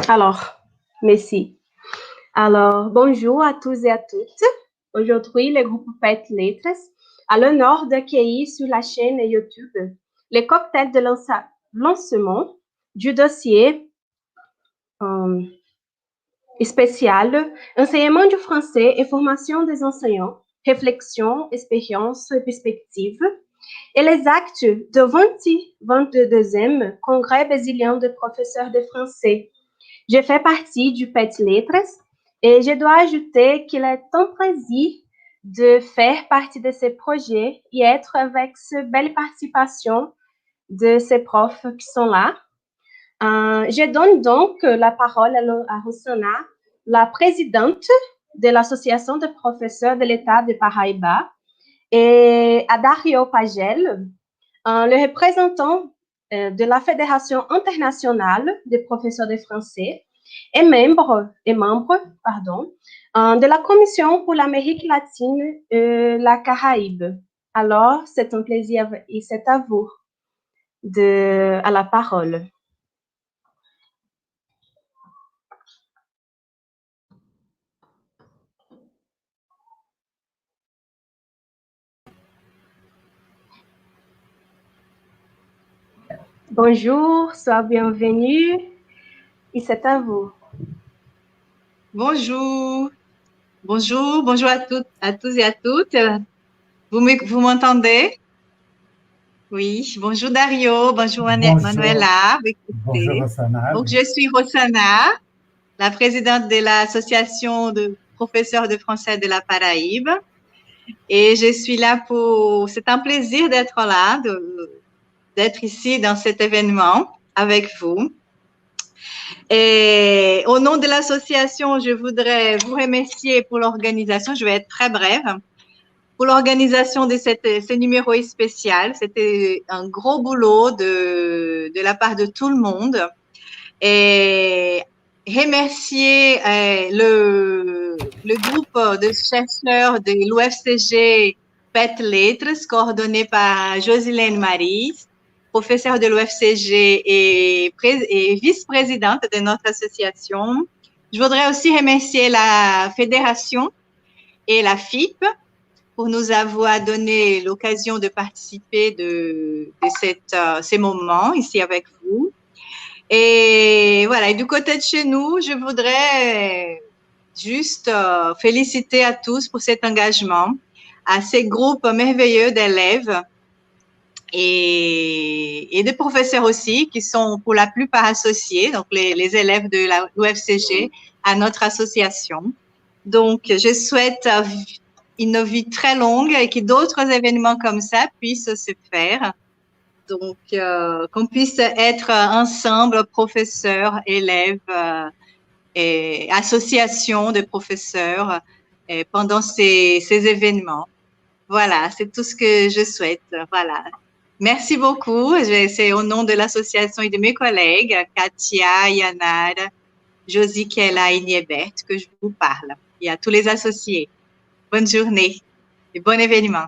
Alors, merci. Alors, bonjour à tous et à toutes. Aujourd'hui, le groupe PET Lettres a l'honneur d'accueillir sur la chaîne YouTube les cocktails de lancement du dossier euh, spécial Enseignement du français et formation des enseignants, réflexion, expérience et perspective, et les actes du 22e Congrès brésilien de professeurs de français. Je fais partie du PET Lettres et je dois ajouter qu'il est un plaisir de faire partie de ce projet et être avec cette belle participation de ces profs qui sont là. Je donne donc la parole à Rossana, la présidente de l'Association des professeurs de l'État de Paraíba, et à Dario Pagel, le représentant de la Fédération internationale des professeurs de français et membre de la Commission pour l'Amérique latine et la Caraïbe. Alors, c'est un plaisir et c'est à vous à la parole. Bonjour, sois bienvenue et c'est à vous. Bonjour, bonjour à tous et à toutes. Vous m'entendez? Oui, bonjour Dario, bonjour Manuela. Bonjour Rossana. Donc, je suis Rossana, la présidente de l'association de professeurs de français de la Paraïbe. Et je suis là c'est un plaisir d'être là, d'être ici dans cet événement avec vous. Et au nom de l'association, je voudrais vous remercier pour l'organisation. Je vais être très brève. Pour l'organisation de ce numéro spécial, c'était un gros boulot de la part de tout le monde. Et remercier le groupe de chercheurs de l'UFCG PET Lettres, coordonné par Josilène Marie, professeure de l'UFCG et vice-présidente de notre association. Je voudrais aussi remercier la fédération et la FIP pour nous avoir donné l'occasion de participer de ces moments ici avec vous. Et voilà, et du côté de chez nous, je voudrais juste féliciter à tous pour cet engagement, à ces groupes merveilleux d'élèves et des professeurs aussi, qui sont pour la plupart associés, donc les élèves de l'UFCG, à notre association. Donc, je souhaite une vie très longue et que d'autres événements comme ça puissent se faire. Donc, qu'on puisse être ensemble, professeurs, élèves et associations de professeurs pendant ces événements. Voilà, c'est tout ce que je souhaite. Voilà. Merci beaucoup. C'est au nom de l'association et de mes collègues, Katia, Yanar, Josie Kella et Niebert, que je vous parle. Et à tous les associés. Bonne journée et bon événement.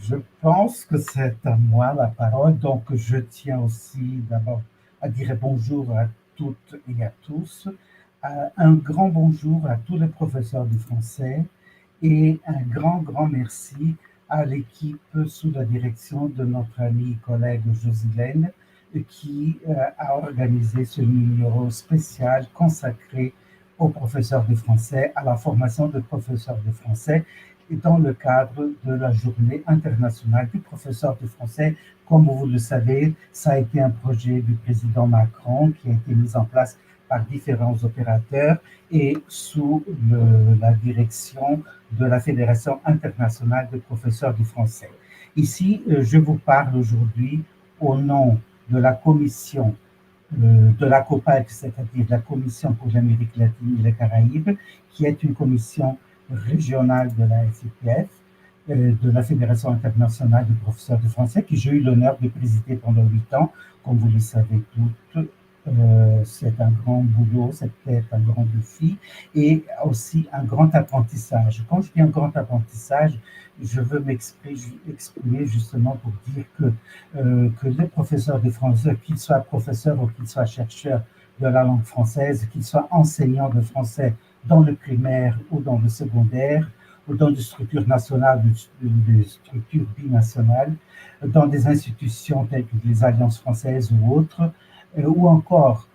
Je pense que c'est à moi la parole, donc je tiens aussi d'abord à dire bonjour à toutes et à tous. Un grand bonjour à tous les professeurs de français et un grand merci à l'équipe sous la direction de notre amie et collègue Josilène qui a organisé ce numéro spécial consacré aux professeurs de français, à la formation de professeurs de français et dans le cadre de la Journée internationale du professeur de français. Comme vous le savez, ça a été un projet du président Macron qui a été mis en place par différents opérateurs et sous la direction de la Fédération internationale des professeurs du français. Ici, je vous parle aujourd'hui au nom de la commission de la COPAC, c'est-à-dire la Commission pour l'Amérique latine et les Caraïbes, qui est une commission régionale de la FIPF, de la Fédération internationale des professeurs de français, que j'ai eu l'honneur de présider pendant 8 ans, comme vous le savez toutes C'est un grand boulot, c'est peut-être un grand défi et aussi un grand apprentissage. Quand je dis un grand apprentissage, je veux m'exprimer justement pour dire que les professeurs de français, qu'ils soient professeurs ou qu'ils soient chercheurs de la langue française, qu'ils soient enseignants de français dans le primaire ou dans le secondaire, ou dans des structures nationales ou des structures binationales, dans des institutions telles que les alliances françaises ou autres, ou encore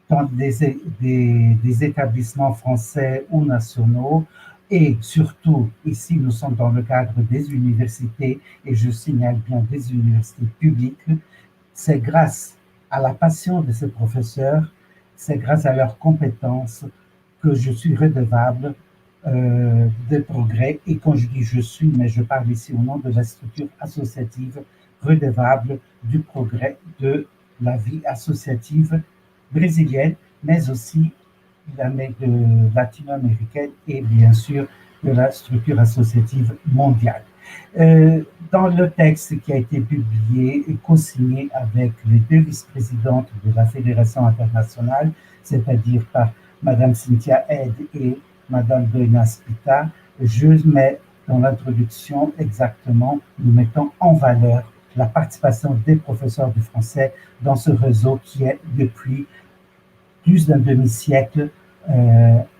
dans des établissements français ou nationaux. Et surtout, ici, nous sommes dans le cadre des universités, et je signale bien des universités publiques. C'est grâce à la passion de ces professeurs, c'est grâce à leurs compétences que je suis redevable des progrès. Et quand je dis je suis, mais je parle ici au nom de la structure associative, redevable du progrès de la vie associative brésilienne, mais aussi latino-américaine et bien sûr de la structure associative mondiale. Dans le texte qui a été publié et co-signé avec les deux vice-présidentes de la Fédération internationale, c'est-à-dire par Madame Cynthia Ed et Madame Doina Spita, je mets dans l'introduction exactement, nous mettons en valeur la participation des professeurs de français dans ce réseau qui est depuis plus d'un demi-siècle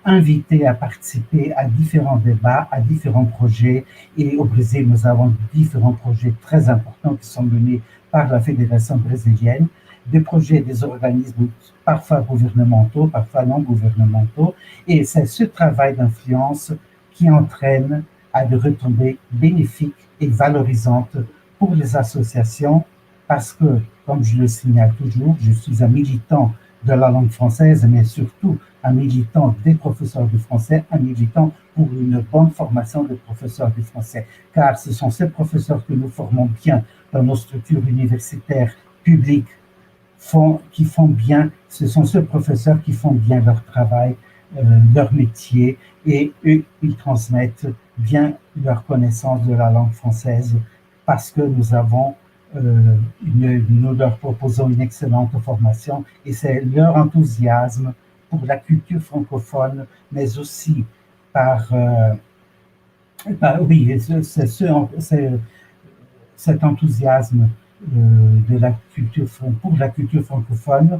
invités à participer à différents débats, à différents projets. Et au Brésil, nous avons différents projets très importants qui sont menés par la Fédération brésilienne, des projets des organismes parfois gouvernementaux, parfois non gouvernementaux. Et c'est ce travail d'influence qui entraîne à des retombées bénéfiques et valorisantes pour les associations, parce que, comme je le signale toujours, je suis un militant de la langue française, mais surtout un militant des professeurs de français, un militant pour une bonne formation des professeurs de français, car ce sont ces professeurs que nous formons bien dans nos structures universitaires publiques, qui font bien, ce sont ces professeurs qui font bien leur travail, leur métier, et eux, ils transmettent bien leur connaissance de la langue française, parce que nous leur proposons une excellente formation, et c'est leur enthousiasme pour la culture francophone, mais aussi oui, c'est cet enthousiasme pour la culture francophone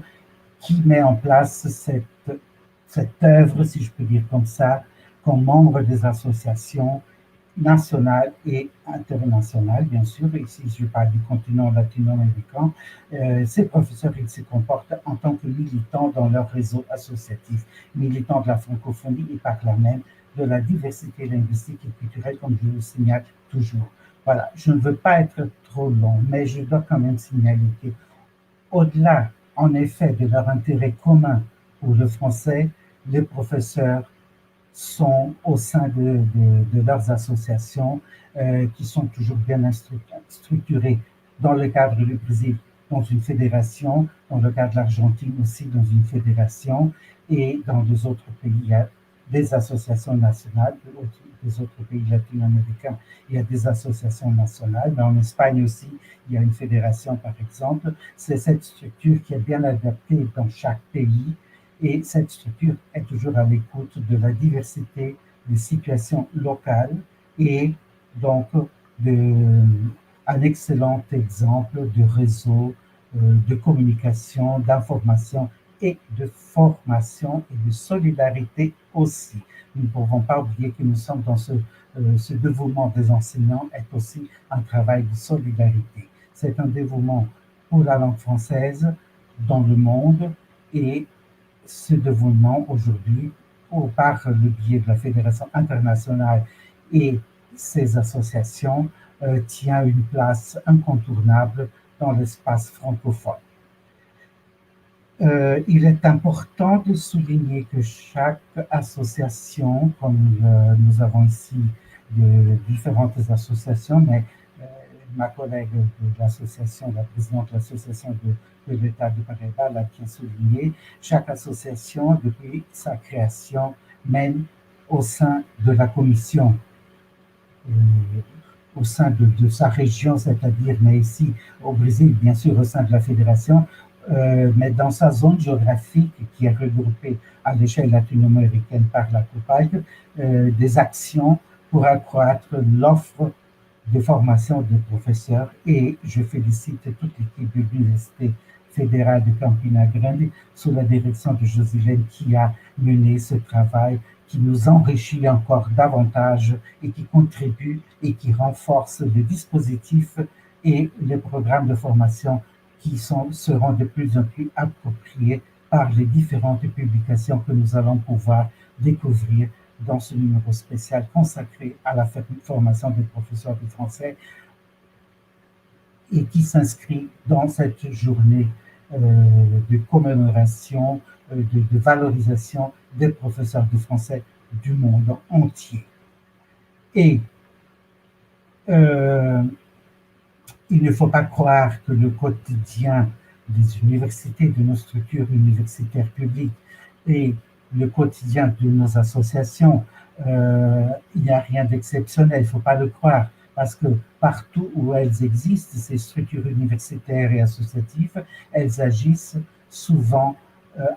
qui met en place cette œuvre, si je peux dire comme ça, comme membre des associations nationales et internationales, bien sûr. Ici, je parle du continent latino-américain. Ces professeurs, ils se comportent en tant que militants dans leur réseau associatif, militants de la francophonie et par là même de la diversité linguistique et culturelle, comme je le signale toujours. Voilà, je ne veux pas être trop long, mais je dois quand même signaler qu'au-delà, en effet, de leur intérêt commun pour le français, les professeurs sont au sein de leurs associations qui sont toujours bien structurées. Dans le cadre du Brésil, dans une fédération, dans le cas de l'Argentine aussi, dans une fédération, et dans les autres pays, il y a des associations nationales, des autres pays latino-américains, il y a des associations nationales, mais en Espagne aussi, il y a une fédération, par exemple. C'est cette structure qui est bien adaptée dans chaque pays, et cette structure est toujours à l'écoute de la diversité des situations locales, et donc un excellent exemple de réseau de communication, d'information et de formation et de solidarité aussi. Nous ne pouvons pas oublier que nous sommes dans ce dévouement des enseignants est aussi un travail de solidarité. C'est un dévouement pour la langue française dans le monde, et ce dévouement aujourd'hui, par le biais de la Fédération internationale et ses associations, tient une place incontournable dans l'espace francophone. Il est important de souligner que chaque association, comme nous avons ici différentes associations, mais ma collègue de l'association, la présidente de l'association de l'État de Paraíba l'a bien souligné, chaque association, depuis sa création, mène au sein de la commission, au sein de sa région, c'est-à-dire, mais ici au Brésil, bien sûr, au sein de la fédération, mais dans sa zone géographique qui est regroupée à l'échelle latino-américaine par la COPAG, des actions pour accroître l'offre de formation des professeurs et je félicite toute l'équipe de l'Université fédérale de Campina Grande sous la direction de Josilène qui a mené ce travail qui nous enrichit encore davantage et qui contribue et qui renforce les dispositifs et les programmes de formation qui seront de plus en plus appropriés par les différentes publications que nous allons pouvoir découvrir dans ce numéro spécial consacré à la formation des professeurs de français et qui s'inscrit dans cette journée de commémoration, de valorisation des professeurs de français du monde entier. Et il ne faut pas croire que le quotidien des universités, de nos structures universitaires publiques et le quotidien de nos associations, il n'y a rien d'exceptionnel, il ne faut pas le croire, parce que partout où elles existent, ces structures universitaires et associatives, elles agissent souvent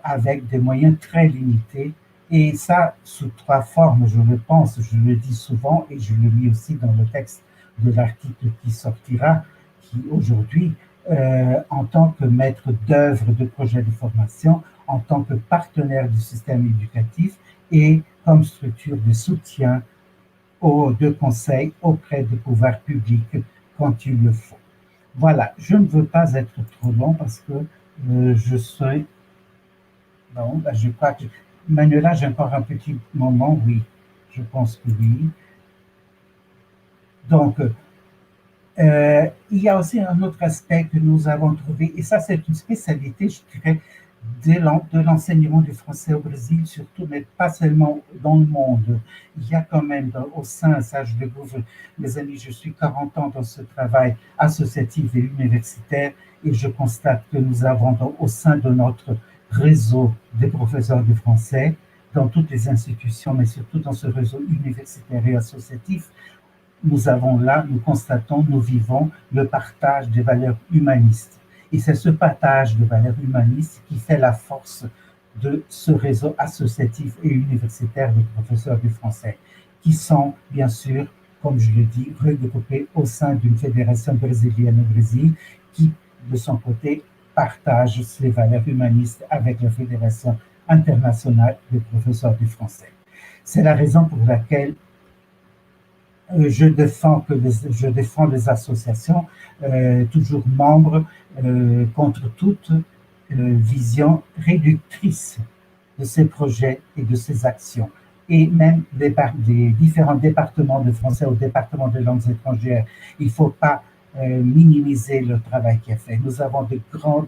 avec des moyens très limités, et ça sous trois formes, je le pense, je le dis souvent, et je le lis aussi dans le texte de l'article qui sortira, qui aujourd'hui, en tant que maître d'œuvre de projets de formation, en tant que partenaire du système éducatif et comme structure de soutien de conseil auprès des pouvoirs publics quand il le faut. Voilà, je ne veux pas être trop long parce que je suis... Bon, ben je crois que... Manuela, j'ai encore un petit moment, oui, je pense que oui. Donc, il y a aussi un autre aspect que nous avons trouvé, et ça c'est une spécialité, je dirais, de l'enseignement du français au Brésil, surtout, mais pas seulement dans le monde. Il y a quand même au sein, ça je découvre, mes amis, je suis 40 ans dans ce travail associatif et universitaire, et je constate que nous avons au sein de notre réseau des professeurs de français, dans toutes les institutions, mais surtout dans ce réseau universitaire et associatif, nous avons là, nous constatons, nous vivons le partage des valeurs humanistes. Et c'est ce partage de valeurs humanistes qui fait la force de ce réseau associatif et universitaire de professeurs de français, qui sont, bien sûr, comme je le dis, regroupés au sein d'une fédération brésilienne au Brésil, qui, de son côté, partage ces valeurs humanistes avec la Fédération internationale des professeurs de français. C'est la raison pour laquelle je défends les associations, toujours membres, contre toute vision réductrice de ces projets et de ces actions. Et même des différents départements de français au département de langues étrangères, il ne faut pas minimiser le travail qui est fait. Nous avons de grands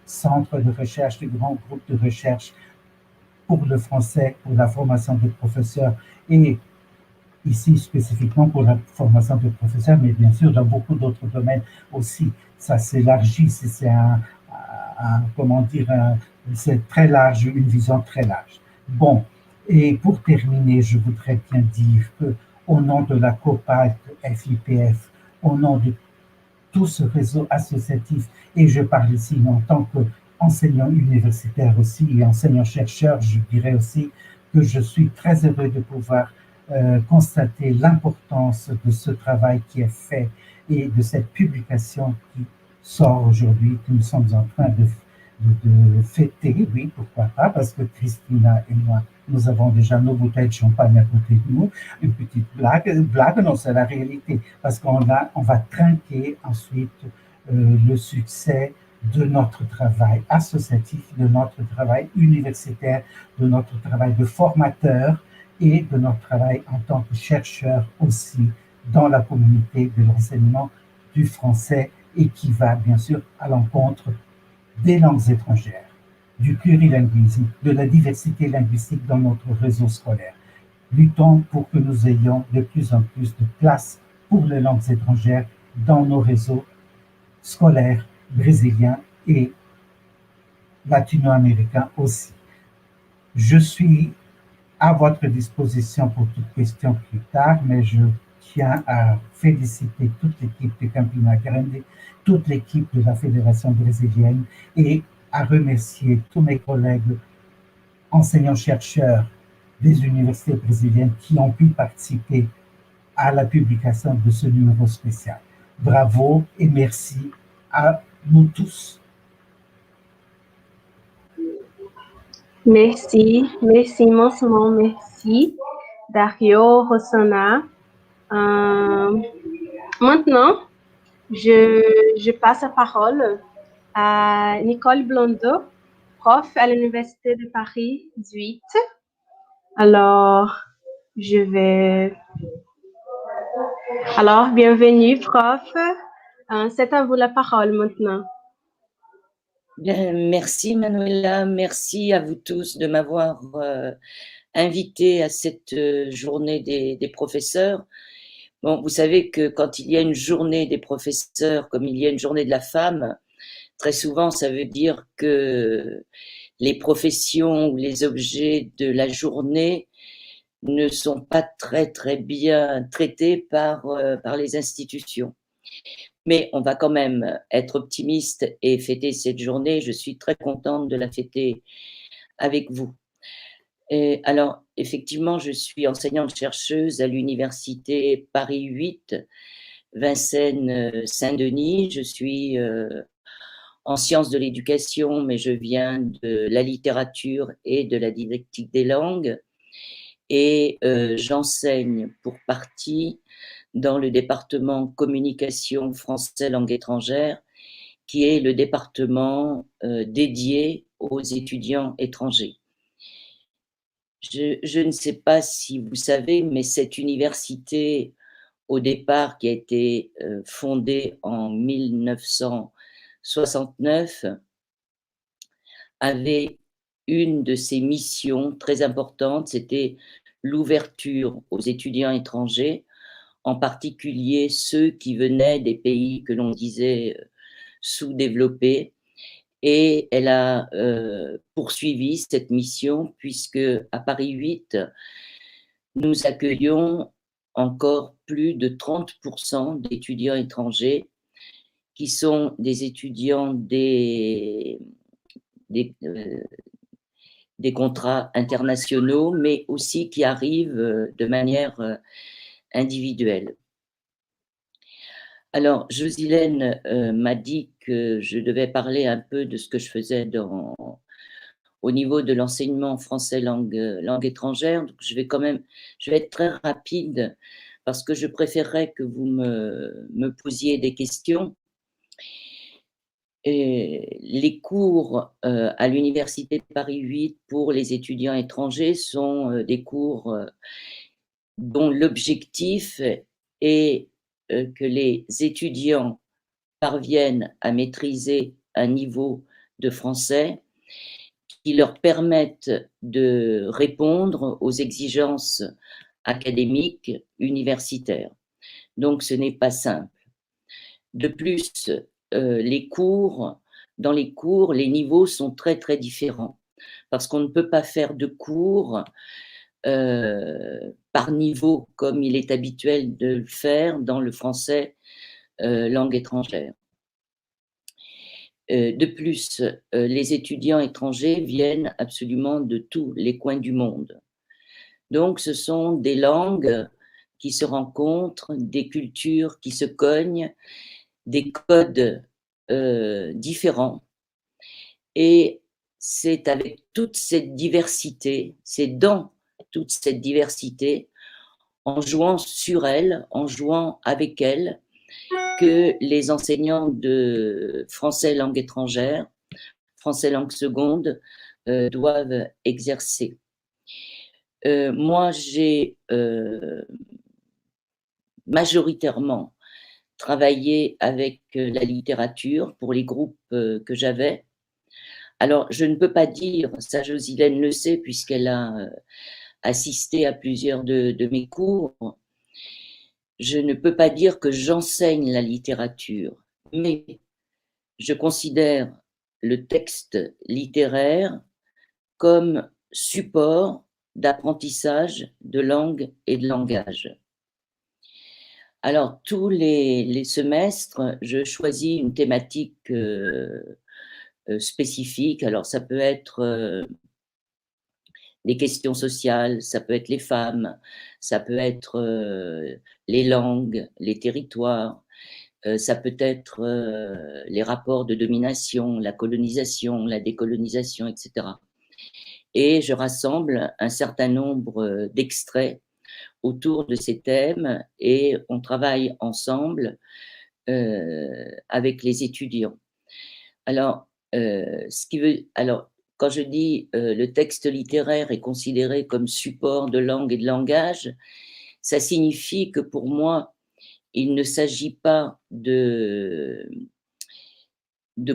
centres de recherche, de grands groupes de recherche pour le français, pour la formation des professeurs et ici spécifiquement pour la formation des professeurs, mais bien sûr dans beaucoup d'autres domaines aussi. Ça s'élargit, c'est c'est très large, une vision très large. Bon, et pour terminer, je voudrais bien dire que au nom de la COPAG, FIPF, au nom de tout ce réseau associatif, et je parle ici en tant qu'enseignant universitaire aussi et enseignant-chercheur, je dirais aussi que je suis très heureux de pouvoir constater l'importance de ce travail qui est fait et de cette publication qui sort aujourd'hui, que nous sommes en train de fêter, oui, pourquoi pas, parce que Christina et moi, nous avons déjà nos bouteilles de champagne à côté de nous. Une petite blague, non, c'est la réalité, parce on va trinquer ensuite le succès de notre travail associatif, de notre travail universitaire, de notre travail de formateur, et de notre travail en tant que chercheur aussi dans la communauté de l'enseignement du français et qui va bien sûr à l'encontre des langues étrangères, du plurilinguisme, de la diversité linguistique dans notre réseau scolaire. Luttons pour que nous ayons de plus en plus de place pour les langues étrangères dans nos réseaux scolaires brésiliens et latino-américains aussi. Je suis à votre disposition pour toute question plus tard, mais je tiens à féliciter toute l'équipe de Campina Grande, toute l'équipe de la Fédération brésilienne et à remercier tous mes collègues enseignants-chercheurs des universités brésiliennes qui ont pu participer à la publication de ce numéro spécial. Bravo et merci à nous tous. Merci, merci immensement, merci Dario, Rosanna. Maintenant, je passe la parole à Nicole Blondeau, prof à l'Université de Paris 18. Alors, Alors, bienvenue, prof. C'est à vous la parole maintenant. Bien, merci Manuela, merci à vous tous de m'avoir invité à cette journée des professeurs. Bon, vous savez que quand il y a une journée des professeurs, comme il y a une journée de la femme, très souvent ça veut dire que les professions ou les objets de la journée ne sont pas très très bien traités par les institutions. Mais on va quand même être optimiste et fêter cette journée. Je suis très contente de la fêter avec vous. Et alors, effectivement, je suis enseignante-chercheuse à l'université Paris 8, Vincennes-Saint-Denis. Je suis en sciences de l'éducation, mais je viens de la littérature et de la didactique des langues. Et j'enseigne pour partie dans le département communication français langue étrangère, qui est le département dédié aux étudiants étrangers. Je ne sais pas si vous savez, mais cette université, au départ, qui a été fondée en 1969, avait une de ses missions très importantes, c'était l'ouverture aux étudiants étrangers, en particulier ceux qui venaient des pays que l'on disait sous-développés. Et elle a poursuivi cette mission puisque à Paris 8, nous accueillons encore plus de 30% d'étudiants étrangers qui sont des étudiants des contrats internationaux, mais aussi qui arrivent de manière individuelle. Alors, Josilène m'a dit que je devais parler un peu de ce que je faisais au niveau de l'enseignement français langue étrangère. Donc, je vais être très rapide parce que je préférerais que vous me posiez des questions. Et les cours à l'Université de Paris 8 pour les étudiants étrangers sont des cours dont l'objectif est que les étudiants parviennent à maîtriser un niveau de français qui leur permettent de répondre aux exigences académiques universitaires. Donc, ce n'est pas simple. De plus, dans les cours, les niveaux sont très, très différents parce qu'on ne peut pas faire de cours par niveau comme il est habituel de le faire dans le français langue étrangère. De plus, les étudiants étrangers viennent absolument de tous les coins du monde. Donc, ce sont des langues qui se rencontrent, des cultures qui se cognent, des codes différents. Et c'est avec toute cette diversité, c'est dans toute cette diversité, en jouant sur elle, en jouant avec elle, que les enseignants de français langue étrangère, français langue seconde, doivent exercer. Moi, j'ai majoritairement travaillé avec la littérature pour les groupes que j'avais. Alors, je ne peux pas dire, ça Josilène le sait puisqu'elle a assisté à plusieurs de mes cours, je ne peux pas dire que j'enseigne la littérature, mais je considère le texte littéraire comme support d'apprentissage de langue et de langage. Alors, tous les semestres, je choisis une thématique spécifique. Alors, ça peut être les questions sociales, ça peut être les femmes, ça peut être les langues, les territoires, ça peut être les rapports de domination, la colonisation, la décolonisation, etc. Et je rassemble un certain nombre d'extraits autour de ces thèmes et on travaille ensemble avec les étudiants. Alors, alors quand je dis le texte littéraire est considéré comme support de langue et de langage, ça signifie que pour moi, il ne s'agit pas de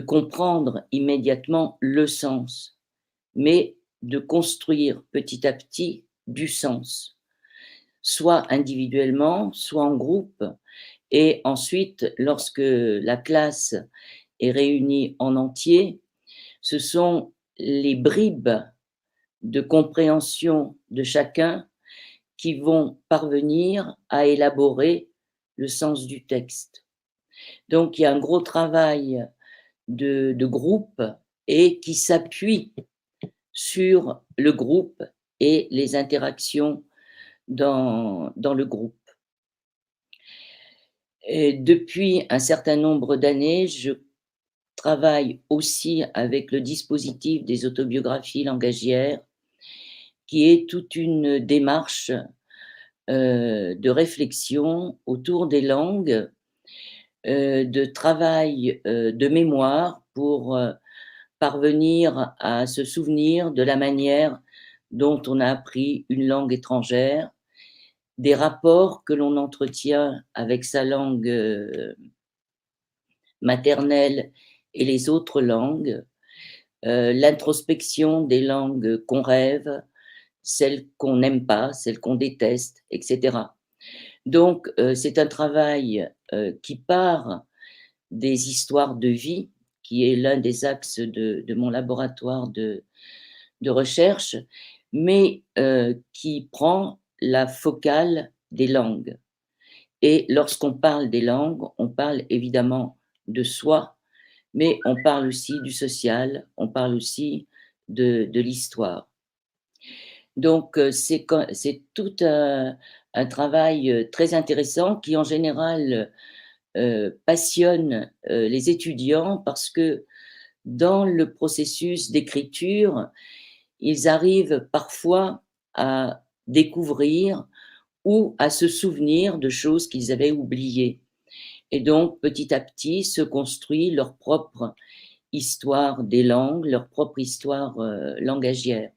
comprendre immédiatement le sens, mais de construire petit à petit du sens, soit individuellement, soit en groupe. Et ensuite, lorsque la classe est réunie en entier, ce sont les bribes de compréhension de chacun qui vont parvenir à élaborer le sens du texte. Donc, il y a un gros travail de groupe et qui s'appuie sur le groupe et les interactions dans le groupe. Et depuis un certain nombre d'années, je travaille aussi avec le dispositif des autobiographies langagières, qui est toute une démarche de réflexion autour des langues, de travail de mémoire pour parvenir à se souvenir de la manière dont on a appris une langue étrangère, des rapports que l'on entretient avec sa langue maternelle et les autres langues, l'introspection des langues qu'on rêve, celles qu'on n'aime pas, celles qu'on déteste, etc. Donc, c'est un travail qui part des histoires de vie, qui est l'un des axes de mon laboratoire de recherche, mais qui prend la focale des langues. Et lorsqu'on parle des langues, on parle évidemment de soi, mais on parle aussi du social, on parle aussi de l'histoire. Donc, c'est tout un travail très intéressant qui, en général, passionne les étudiants parce que dans le processus d'écriture, ils arrivent parfois à découvrir ou à se souvenir de choses qu'ils avaient oubliées. Et donc, petit à petit, se construit leur propre histoire des langues, leur propre histoire langagière.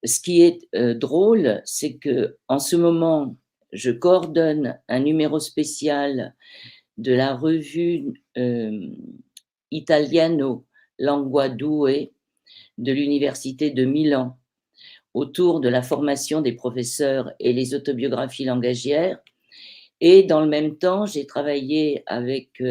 Ce qui est drôle, c'est que en ce moment, je coordonne un numéro spécial de la revue Italiano Lingua Due de l'Université de Milan autour de la formation des professeurs et les autobiographies langagières. Et dans le même temps, j'ai travaillé avec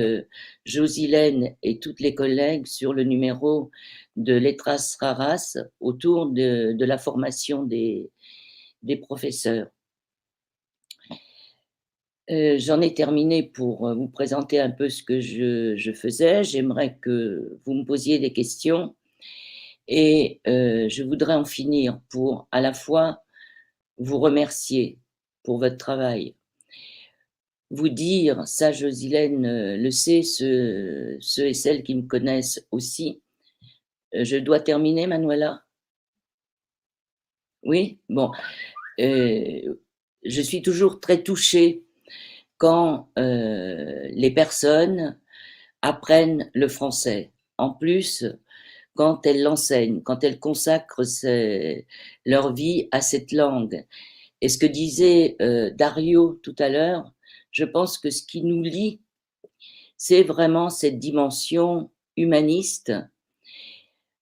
Josilène et toutes les collègues sur le numéro de Letras Raras autour de la formation des professeurs. J'en ai terminé pour vous présenter un peu ce que je faisais. J'aimerais que vous me posiez des questions et je voudrais en finir pour à la fois vous remercier pour votre travail, vous dire, ça Josilène le sait, ceux et celles qui me connaissent aussi. Je dois terminer, Manuela? Oui? Bon. Je suis toujours très touchée quand les personnes apprennent le français. En plus, quand elles l'enseignent, quand elles consacrent leur vie à cette langue. Et ce que disait Dario tout à l'heure, je pense que ce qui nous lie, c'est vraiment cette dimension humaniste,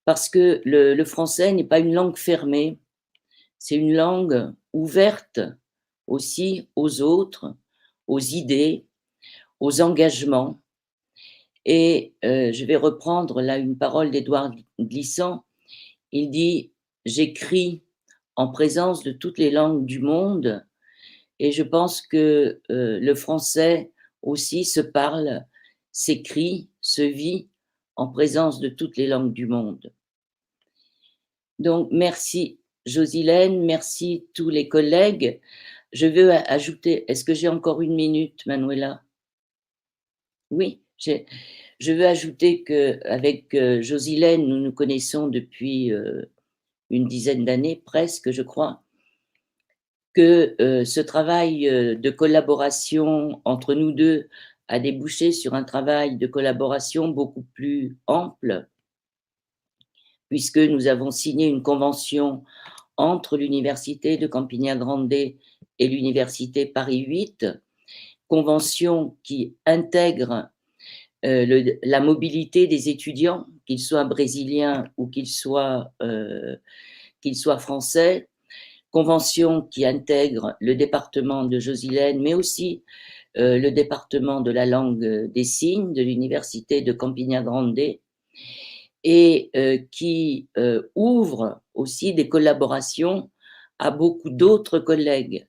parce que le français n'est pas une langue fermée, c'est une langue ouverte aussi aux autres, aux idées, aux engagements. Et je vais reprendre là une parole d'Édouard Glissant. Il dit « J'écris en présence de toutes les langues du monde, Et je pense que le français aussi se parle, s'écrit, se vit en présence de toutes les langues du monde. Donc, merci Josilène, merci tous les collègues. Je veux ajouter, est-ce que j'ai encore une minute, Manuela? Oui, je veux ajouter qu'avec Josilène, nous nous connaissons depuis une dizaine d'années, presque, je crois, que ce travail de collaboration entre nous deux a débouché sur un travail de collaboration beaucoup plus ample, puisque nous avons signé une convention entre l'Université de Campigna Grande et l'Université Paris 8, convention qui intègre la mobilité des étudiants, qu'ils soient brésiliens ou qu'ils soient français, convention qui intègre le département de Josilène, mais aussi le département de la langue des signes de l'Université de Campigna Grande, et qui ouvre aussi des collaborations à beaucoup d'autres collègues.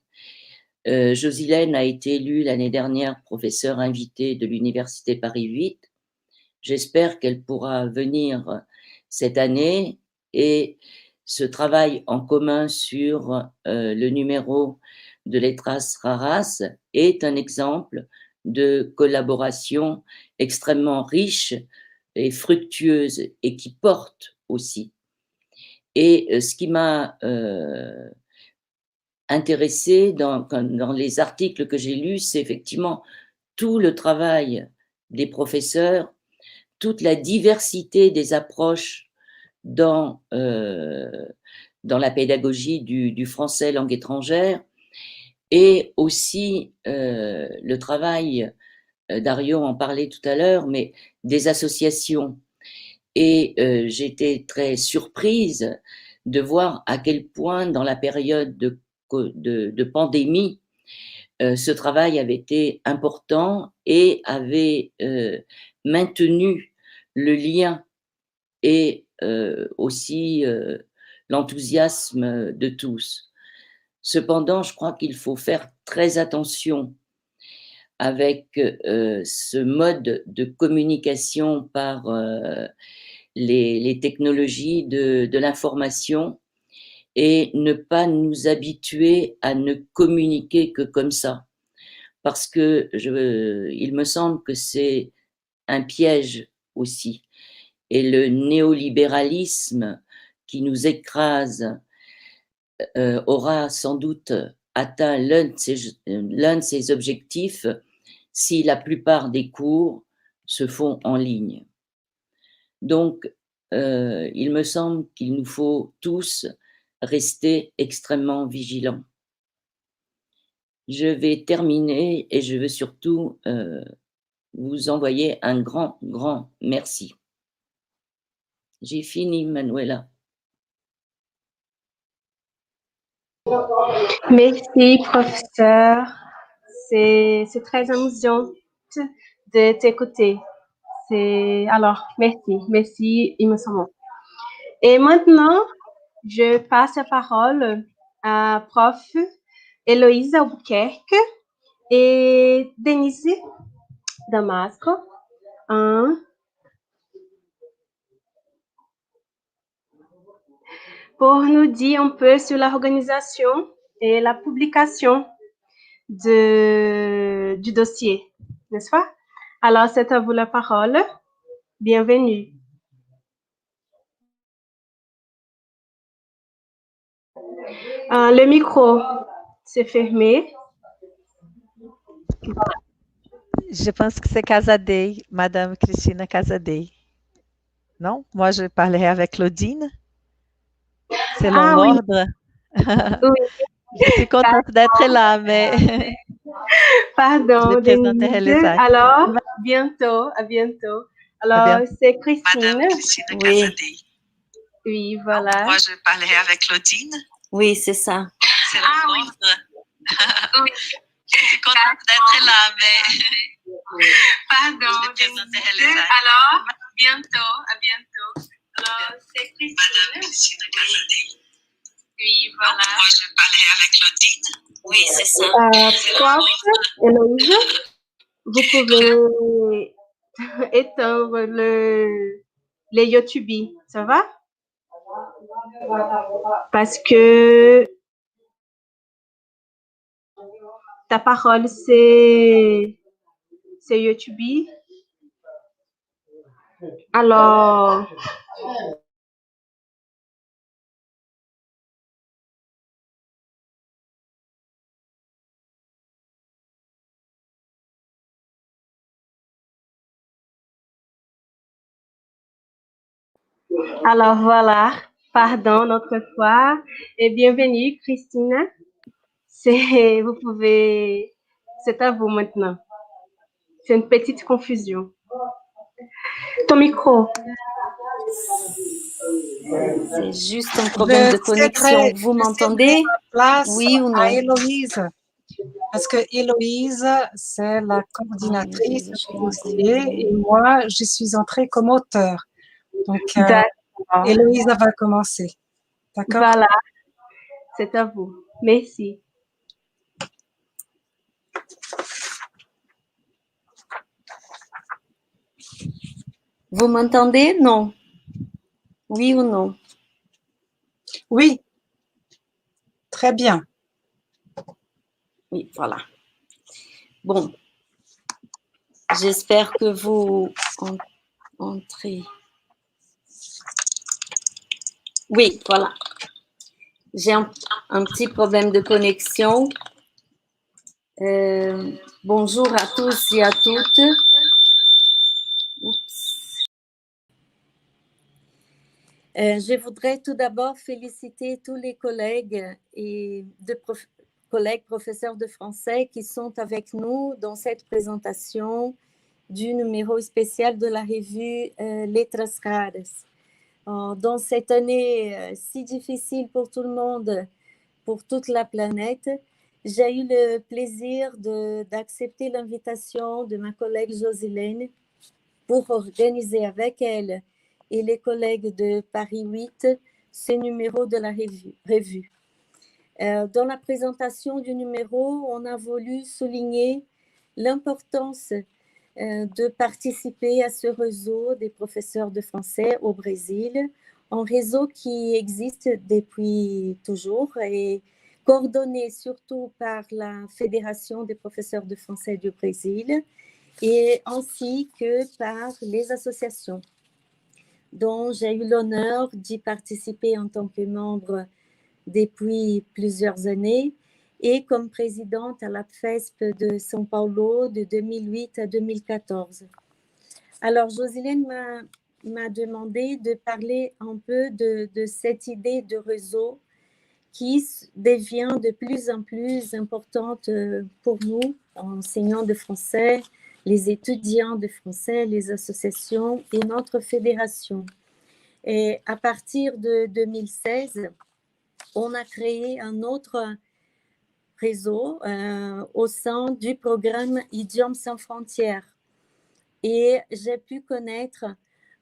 Josilène a été élue l'année dernière professeure invitée de l'Université Paris 8. J'espère qu'elle pourra venir cette année, et ce travail en commun sur le numéro de Letras Raras est un exemple de collaboration extrêmement riche et fructueuse et qui porte aussi. Et ce qui m'a intéressée dans les articles que j'ai lus, c'est effectivement tout le travail des professeurs, toute la diversité des approches dans la pédagogie du français langue étrangère, et aussi le travail, Dario en parlait tout à l'heure, mais des associations. Et j'étais très surprise de voir à quel point dans la période de pandémie, ce travail avait été important et avait maintenu le lien et aussi l'enthousiasme de tous. Cependant, je crois qu'il faut faire très attention avec ce mode de communication par les technologies de l'information, et ne pas nous habituer à ne communiquer que comme ça. Parce que il me semble que c'est un piège aussi. Et le néolibéralisme qui nous écrase aura sans doute atteint l'un de ses objectifs si la plupart des cours se font en ligne. Donc, il me semble qu'il nous faut tous rester extrêmement vigilants. Je vais terminer et je veux surtout vous envoyer un grand, grand merci. J'ai fini, Manuela. Merci, professeur. C'est très amusant de t'écouter. Alors, merci immensément. Et maintenant, je passe la parole à prof Héloïse Albuquerque et Denise Damasco. Pour nous dire un peu sur l'organisation et la publication du dossier, n'est-ce pas? Alors, c'est à vous la parole. Bienvenue. Le micro, c'est fermé. Je pense que c'est Casadei, Madame Cristina Casadei. Non? Moi, je parlerai avec Claudine, selon l'ordre. Oui. Je suis contente d'être là, mais... Pardon, Denise. Alors, à bientôt. Alors, c'est Christine. Madame Cristina Casadei. Oui, voilà. Moi, je parlerai avec Claudine. Oui, c'est ça. C'est l'ordre. Oui. Je suis contente d'être là, mais... Pardon, Denise. Alors, à bientôt. Alors, c'est Christine. Madame Cristina Casadei. Oui, voilà. Moi, je parlais avec Claudine. Oui, c'est ça. Prof, Héloïse, vous pouvez éteindre les YouTube, ça va? Parce que ta parole, c'est YouTube. Alors, voilà, pardon notre fois et bienvenue Christine. Vous pouvez, c'est à vous maintenant. C'est une petite confusion. Ton micro. C'est juste un problème de connexion. Vous m'entendez? Oui ou non? À Héloïse. Parce que Héloïse, c'est la coordinatrice du dossier et moi, je suis entrée comme auteur. Donc, Héloïse va commencer. D'accord? Voilà, c'est à vous. Merci. Vous m'entendez? Non. Oui ou non? Oui. Très bien. Oui, voilà. Bon. J'espère que vous entrez. Oui, voilà. J'ai un petit problème de connexion. Bonjour à tous et à toutes. Oups. Je voudrais tout d'abord féliciter tous les collègues et collègues professeurs de français qui sont avec nous dans cette présentation du numéro spécial de la revue Letras Raras. Dans cette année si difficile pour tout le monde, pour toute la planète, j'ai eu le plaisir d'accepter l'invitation de ma collègue Josilène pour organiser avec elle et les collègues de Paris 8 ce numéro de la revue. Dans la présentation du numéro, on a voulu souligner l'importance de participer à ce réseau des professeurs de français au Brésil, un réseau qui existe depuis toujours et coordonné surtout par la Fédération des professeurs de français du Brésil et ainsi que par les associations dont j'ai eu l'honneur d'y participer en tant que membre depuis plusieurs années et comme présidente à la FESP de São Paulo de 2008 à 2014. Alors, Josilène m'a demandé de parler un peu de cette idée de réseau qui devient de plus en plus importante pour nous, enseignants de français, les étudiants de français, les associations et notre fédération. Et à partir de 2016, on a créé un autre réseau au sein du programme Idiomes sans frontières. Et j'ai pu connaître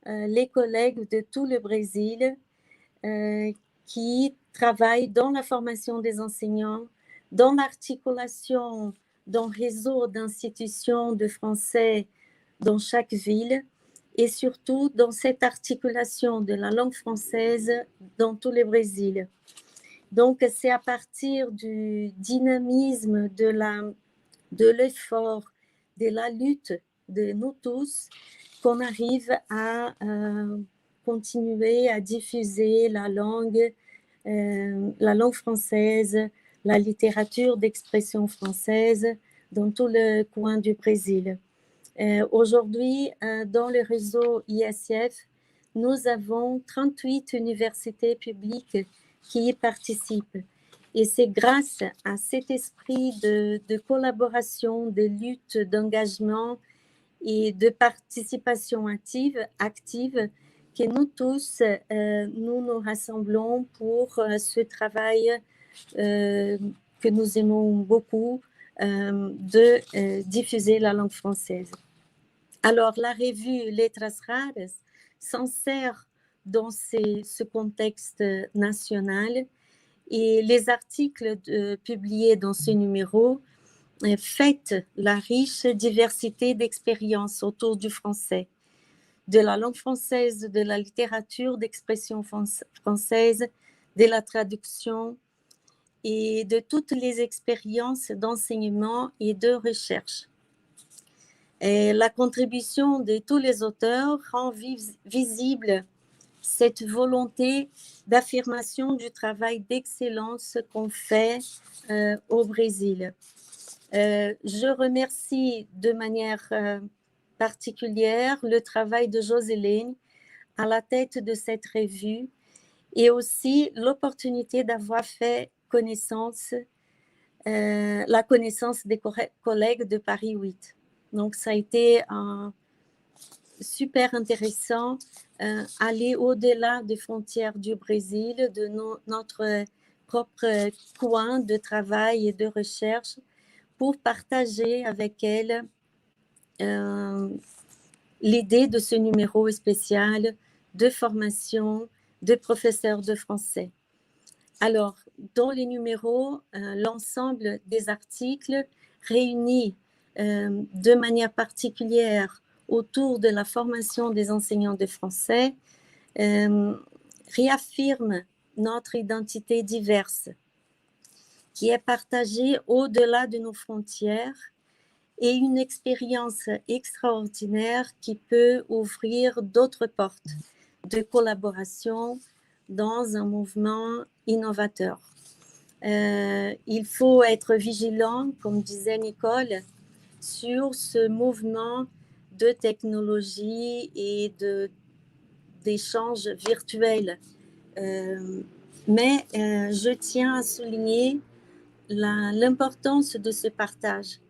les collègues de tout le Brésil qui travaillent dans la formation des enseignants, dans l'articulation d'un réseau d'institutions de français dans chaque ville et surtout dans cette articulation de la langue française dans tout le Brésil. Donc, c'est à partir du dynamisme, de l'effort, de la lutte de nous tous qu'on arrive à continuer à diffuser la langue française, la littérature d'expression française dans tout le coin du Brésil. Aujourd'hui, dans le réseau ISF, nous avons 38 universités publiques qui y participent. Et c'est grâce à cet esprit de collaboration, de lutte, d'engagement et de participation active que nous tous, nous nous rassemblons pour ce travail que nous aimons beaucoup de diffuser la langue française. Alors, la revue Letras Raras s'insère dans ce contexte national Et les articles publiés dans ce numéro fêtent la riche diversité d'expériences autour du français, de la langue française, de la littérature d'expression française, de la traduction et de toutes les expériences d'enseignement et de recherche. Et la contribution de tous les auteurs rend visible cette volonté d'affirmation du travail d'excellence qu'on fait au Brésil. Je remercie de manière particulière le travail de Josélène à la tête de cette revue et aussi l'opportunité d'avoir fait la connaissance des collègues de Paris 8. Donc, ça a été super intéressant aller au-delà des frontières du Brésil, de notre propre coin de travail et de recherche pour partager avec elles l'idée de ce numéro spécial de formation de professeurs de français. Alors, dans les numéros, l'ensemble des articles réunis de manière particulière autour de la formation des enseignants de français réaffirme notre identité diverse qui est partagée au-delà de nos frontières et une expérience extraordinaire qui peut ouvrir d'autres portes de collaboration dans un mouvement innovateur. Il faut être vigilant, comme disait Nicole, sur ce mouvement de technologie et d'échanges virtuels. Mais je tiens à souligner l'importance de ce partage.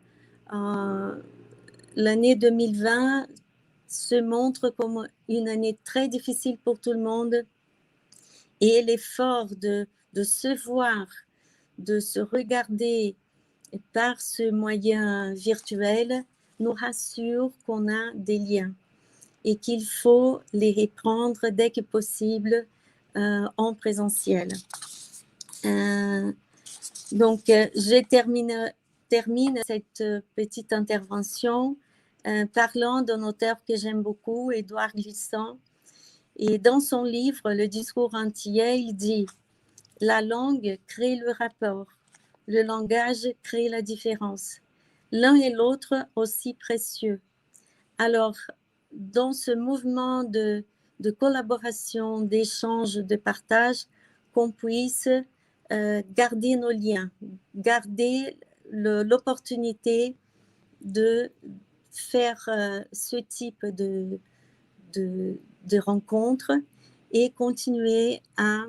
L'année 2020 se montre comme une année très difficile pour tout le monde et l'effort de se voir, de se regarder par ce moyen virtuel nous rassure qu'on a des liens et qu'il faut les reprendre dès que possible en présentiel. Donc, je termine cette petite intervention parlant d'un auteur que j'aime beaucoup, Édouard Glissant. Et dans son livre, Le discours antillais, il dit « La langue crée le rapport, le langage crée la différence, l'un et l'autre aussi précieux. » Alors, dans ce mouvement de collaboration, d'échange, de partage, qu'on puisse garder nos liens, garder l'opportunité de faire ce type de rencontres et continuer à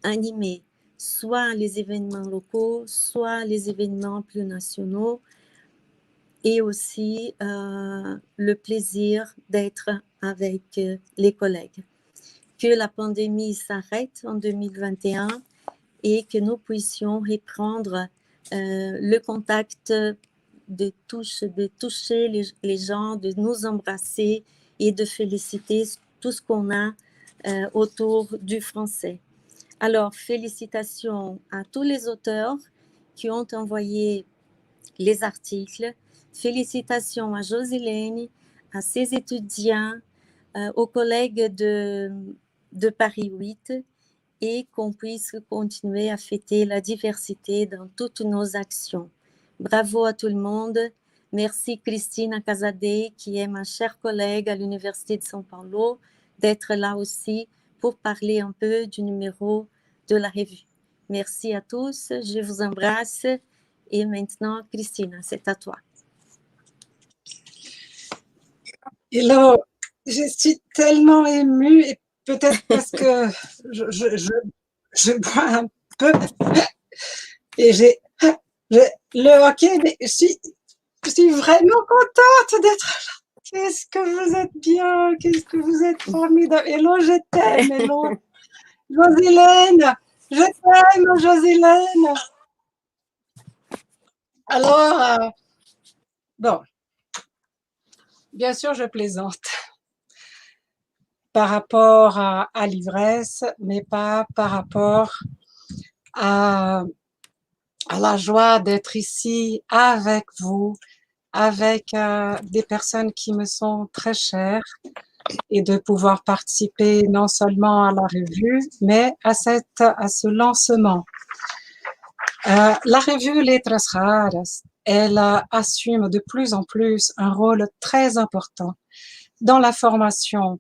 animer soit les événements locaux, soit les événements plus nationaux, et aussi le plaisir d'être avec les collègues. Que la pandémie s'arrête en 2021 et que nous puissions reprendre le contact, de toucher les gens, de nous embrasser et de féliciter tout ce qu'on a autour du français. Alors, félicitations à tous les auteurs qui ont envoyé les articles. Félicitations à Josélène, à ses étudiants, aux collègues de Paris 8 et qu'on puisse continuer à fêter la diversité dans toutes nos actions. Bravo à tout le monde. Merci Cristina Casadei, qui est ma chère collègue à l'Université de São Paulo, d'être là aussi pour parler un peu du numéro de la revue. Merci à tous, je vous embrasse. Et maintenant, Cristina, c'est à toi. Hello, je suis tellement émue et peut-être parce que je bois un peu et j'ai le hockey, mais je suis vraiment contente d'être là. Qu'est-ce que vous êtes bien, qu'est-ce que vous êtes formidable. Hello, je t'aime, hello. Josélène, je t'aime, Josélène. Alors, bon, bien sûr, je plaisante par rapport à l'ivresse, mais pas par rapport à la joie d'être ici avec vous, avec des personnes qui me sont très chères et de pouvoir participer non seulement à la revue, mais à ce lancement. La revue Letras Raras, elle assume de plus en plus un rôle très important dans la formation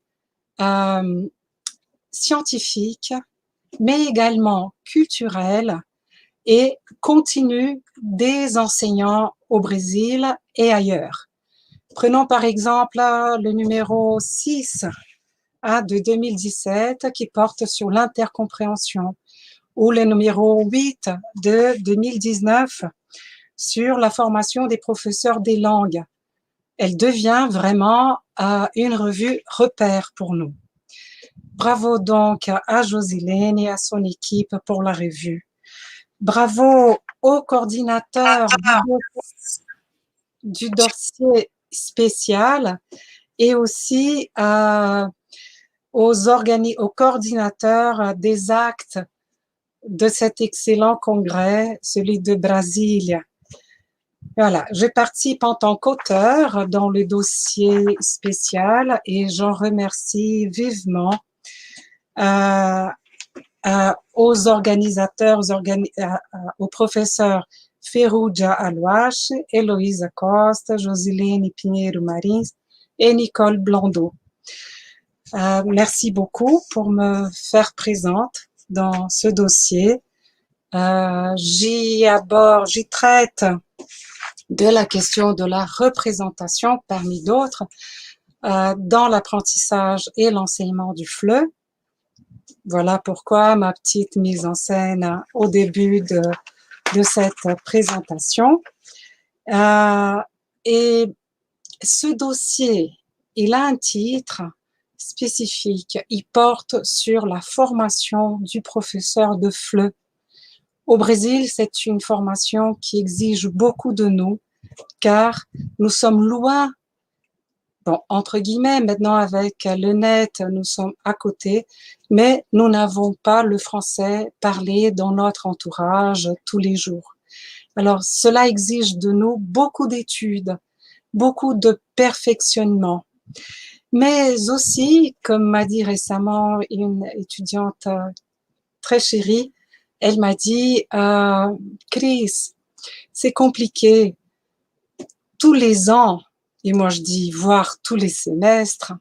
scientifique, mais également culturelle et continue des enseignants au Brésil et ailleurs. Prenons par exemple le numéro 6 de 2017 qui porte sur l'intercompréhension, ou le numéro 8 de 2019 sur la formation des professeurs des langues. Elle devient vraiment une revue repère pour nous. Bravo donc à Josilène et à son équipe pour la revue. Bravo au coordinateur du dossier spécial et aussi aux coordinateurs des actes de cet excellent congrès, celui de Brasilia. Voilà, je participe en tant qu'auteur dans le dossier spécial et j'en remercie vivement aux organisateurs, aux professeurs Ferrugia Aluache, Heloísa Costa, Josilene Pinheiro Marins et Nicole Blondeau. Merci beaucoup pour me faire présente dans ce dossier. J'y traite de la question de la représentation parmi d'autres dans l'apprentissage et l'enseignement du FLE. Voilà pourquoi ma petite mise en scène au début de cette présentation. Et ce dossier, il a un titre spécifique. Il porte sur la formation du professeur de FLE. Au Brésil, c'est une formation qui exige beaucoup de nous, car nous sommes loin, bon, entre guillemets, maintenant avec le net, nous sommes à côté, mais nous n'avons pas le français parlé dans notre entourage tous les jours. Alors, cela exige de nous beaucoup d'études, beaucoup de perfectionnement, mais aussi, comme m'a dit récemment une étudiante très chérie, elle m'a dit, Chris, c'est compliqué. Tous les ans, et moi je dis voire tous les semestres,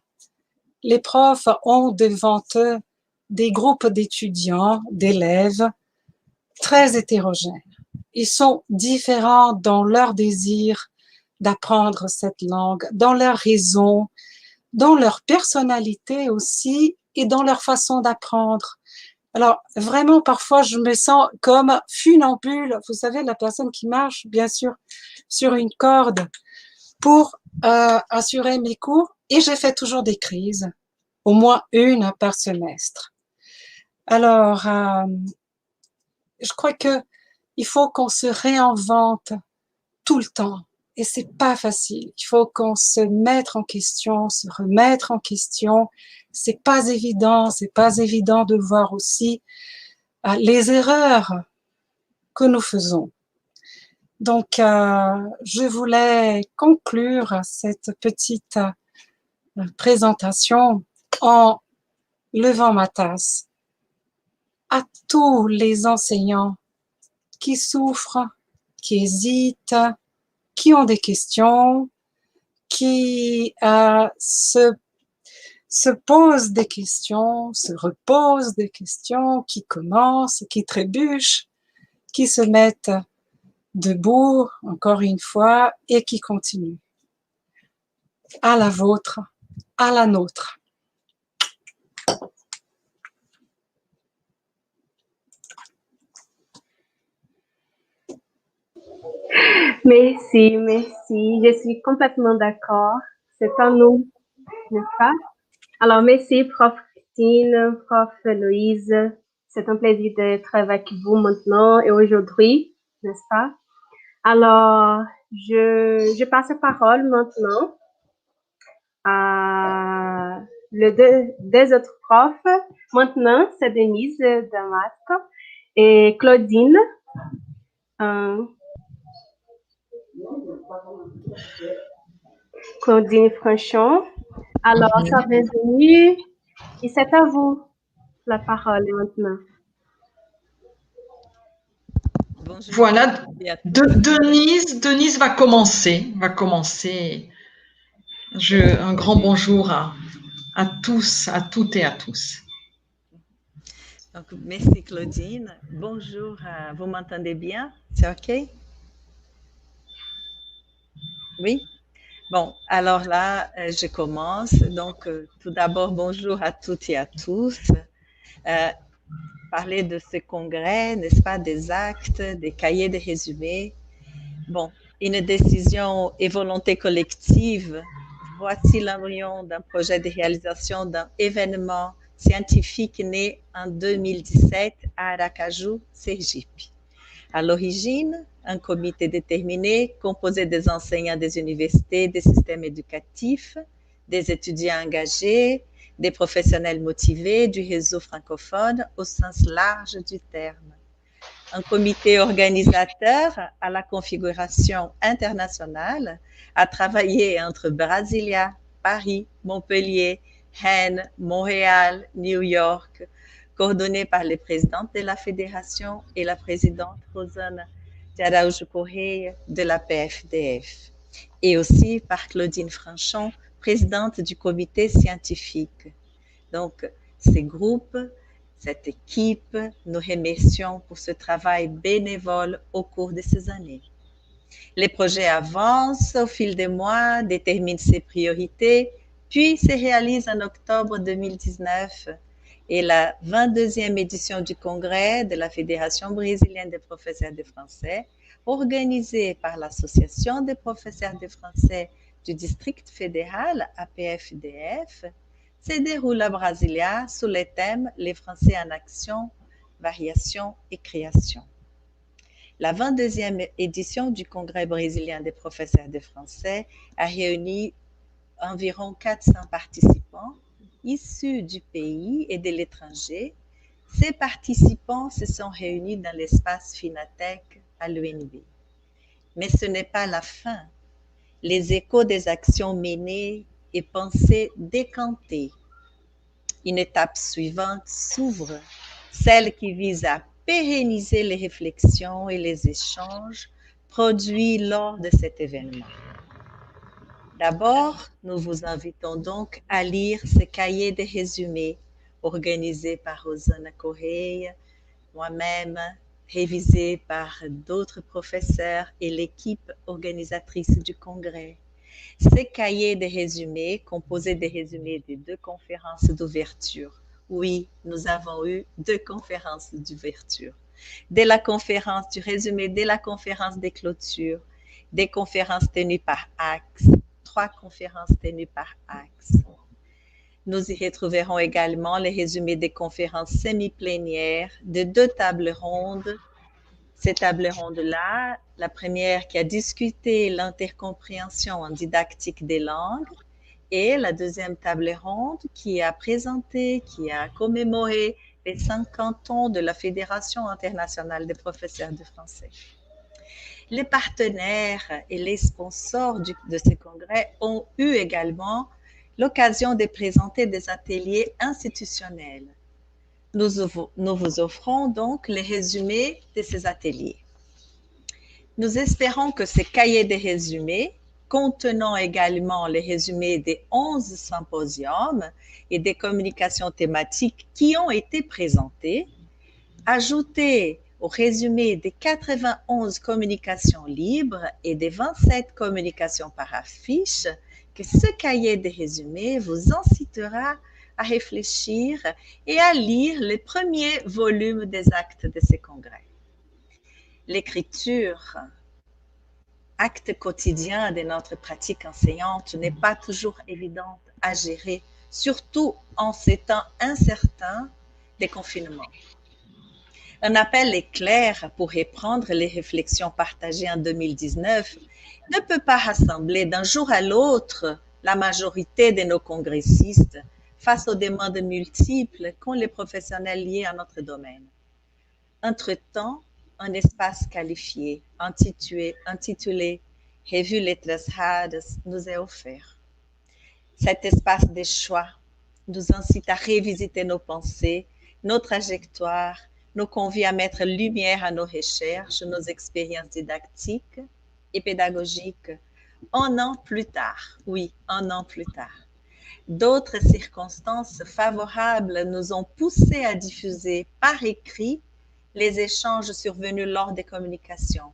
les profs ont devant eux des groupes d'étudiants, d'élèves très hétérogènes. Ils sont différents dans leur désir d'apprendre cette langue, dans leur raison, dans leur personnalité aussi et dans leur façon d'apprendre. Alors, vraiment, parfois, je me sens comme funambule. Vous savez, la personne qui marche, bien sûr, sur une corde pour assurer mes cours. Et j'ai fait toujours des crises, au moins une par semestre. Alors, je crois que il faut qu'on se réinvente tout le temps. Et c'est pas facile. Il faut qu'on se mette en question, se remettre en question. C'est pas évident de voir aussi les erreurs que nous faisons. Donc, je voulais conclure cette petite présentation en levant ma tasse à tous les enseignants qui souffrent, qui hésitent, qui ont des questions, qui se posent des questions, se reposent des questions, qui commencent, qui trébuchent, qui se mettent debout, encore une fois, et qui continuent. À la vôtre, à la nôtre. Merci, merci. Je suis complètement d'accord. C'est à nous, n'est-ce pas? Alors, merci, prof Christine, prof Louise. C'est un plaisir d'être avec vous maintenant et aujourd'hui, n'est-ce pas? Alors, je passe la parole maintenant à deux autres profs. Maintenant, c'est Denise Damasco et Claudine. Claudine Franchon. Alors, ça bienvenue et c'est à vous la parole maintenant. Bonjour. Voilà, Denise va commencer. Un grand bonjour à tous, à toutes et à tous. Donc, merci Claudine. Bonjour, vous m'entendez bien? C'est OK? Oui? Bon, alors là, je commence. Donc, tout d'abord, bonjour à toutes et à tous. Parler de ce congrès, n'est-ce pas, des actes, des cahiers de résumés. Bon, une décision et volonté collective. Voici l'embryon d'un projet de réalisation d'un événement scientifique né en 2017 à Aracaju, Sergipe. À l'origine, un comité déterminé composé des enseignants des universités, des systèmes éducatifs, des étudiants engagés, des professionnels motivés du réseau francophone au sens large du terme. Un comité organisateur à la configuration internationale a travaillé entre Brasilia, Paris, Montpellier, Rennes, Montréal, New York, coordonné par les présidentes de la fédération et la présidente Rosana de Araújo Correia de la PFDF, et aussi par Claudine Franchon, présidente du comité scientifique. Donc, ces groupes, cette équipe, nous remercions pour ce travail bénévole au cours de ces années. Les projets avancent au fil des mois, déterminent ses priorités, puis se réalisent en octobre 2019 et la 22e édition du congrès de la Fédération brésilienne des professeurs de français, organisée par l'Association des professeurs de français du district fédéral APFDF, se déroule à Brasilia sous le thème « Les Français en action, variation et création ». La 22e édition du Congrès brésilien des professeurs de français a réuni environ 400 participants issus du pays et de l'étranger. Ces participants se sont réunis dans l'espace Finatech à l'UNB. Mais ce n'est pas la fin. Les échos des actions menées et pensées décantées. Une étape suivante s'ouvre, celle qui vise à pérenniser les réflexions et les échanges produits lors de cet événement. D'abord, nous vous invitons donc à lire ce cahier de résumés organisé par Rosana Correia, moi-même, révisé par d'autres professeurs et l'équipe organisatrice du congrès. Ces cahiers de résumés, composés des résumés des 2 conférences d'ouverture. Oui, nous avons eu 2 conférences d'ouverture. De la conférence, du résumé de la conférence de clôture, des conférences tenues par Axe, 3 conférences tenues par Axe. Nous y retrouverons également les résumés des conférences semi-plénières, de 2 tables rondes. Ces tables rondes-là, la première qui a discuté l'intercompréhension en didactique des langues et la deuxième table ronde qui a présenté, qui a commémoré les 50 ans de la Fédération internationale des professeurs de français. Les partenaires et les sponsors de ce congrès ont eu également l'occasion de présenter des ateliers institutionnels. Nous vous offrons donc les résumés de ces ateliers. Nous espérons que ces cahiers de résumés, contenant également les résumés des 11 symposiums et des communications thématiques qui ont été présentés, ajoutés au résumé des 91 communications libres et des 27 communications par affiche, que ce cahier de résumés vous incitera à réfléchir et à lire les premiers volumes des actes de ces congrès. L'écriture, acte quotidien de notre pratique enseignante, n'est pas toujours évidente à gérer, surtout en ces temps incertains des confinements. Un appel est clair pour reprendre les réflexions partagées en 2019 ne peut pas rassembler d'un jour à l'autre la majorité de nos congressistes face aux demandes multiples qu'ont les professionnels liés à notre domaine. Entre-temps, un espace qualifié, intitulé Revue Letras Raras, nous est offert. Cet espace des choix nous incite à revisiter nos pensées, nos trajectoires, nous convie à mettre lumière à nos recherches, nos expériences didactiques et pédagogiques. Un an plus tard, oui, un an plus tard. D'autres circonstances favorables nous ont poussés à diffuser par écrit les échanges survenus lors des communications,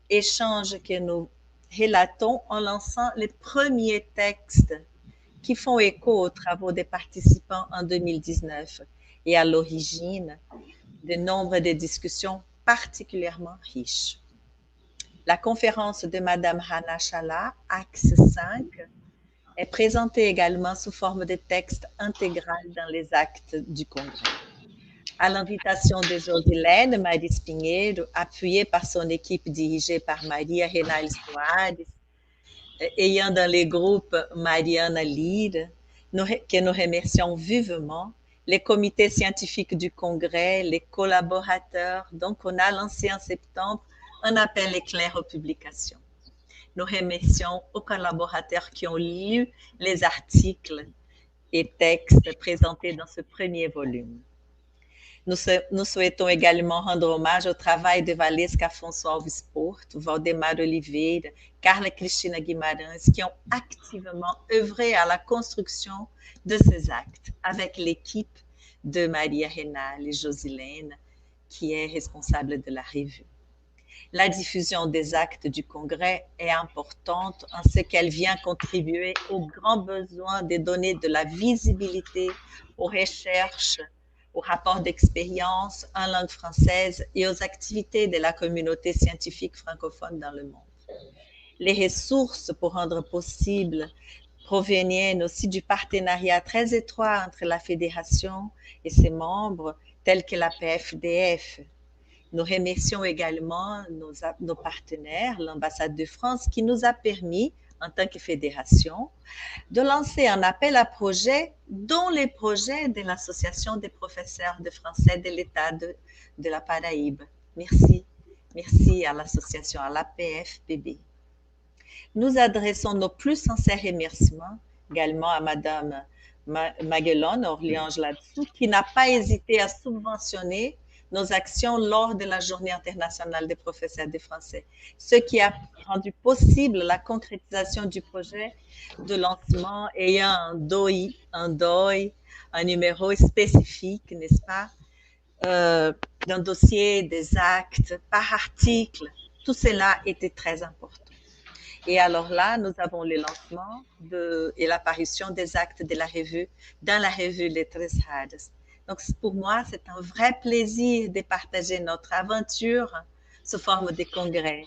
échanges que nous relatons en lançant les premiers textes qui font écho aux travaux des participants en 2019 et à l'origine de nombre de discussions particulièrement riches. La conférence de Madame Hana Chala, Axe 5, est présentée également sous forme de texte intégral dans les actes du Congrès. À l'invitation de Josilene Maris Pinheiro, appuyée par son équipe dirigée par Maria Renal Soares, ayant dans les groupes Mariana Lire, que nous remercions vivement, les comités scientifiques du Congrès, les collaborateurs. Donc, on a lancé en septembre un appel éclair aux publications. Nous remercions aux collaborateurs qui ont lu les articles et textes présentés dans ce premier volume. Nous souhaitons également rendre hommage au travail de Valesca Afonso Alves Porto, Valdemar Oliveira, Carla Cristina Guimarães, qui ont activement œuvré à la construction de ces actes avec l'équipe de Maria Renal et Josilene, qui est responsable de la revue. La diffusion des actes du Congrès est importante en ce qu'elle vient contribuer aux grands besoins de donner de la visibilité aux recherches, aux rapports d'expérience en langue française et aux activités de la communauté scientifique francophone dans le monde. Les ressources pour rendre possible proviennent aussi du partenariat très étroit entre la Fédération et ses membres, tels que la PFDF. Nous remercions également nos partenaires, l'ambassade de France, qui nous a permis, en tant que fédération, de lancer un appel à projets, dont les projets de l'Association des professeurs de français de l'État de la Paraíba. Merci. Merci à l'association, à la PFPB. Nous adressons nos plus sincères remerciements également à Madame Maguelone Orliange là-dessous, qui n'a pas hésité à subventionner nos actions lors de la Journée internationale des professeurs de français, ce qui a rendu possible la concrétisation du projet de lancement ayant un numéro spécifique, n'est-ce pas, d'un dossier, des actes, par article. Tout cela était très important. Et alors là, nous avons le lancement et l'apparition des actes de la revue dans la revue Letras Raras. Donc, pour moi, c'est un vrai plaisir de partager notre aventure sous forme de congrès.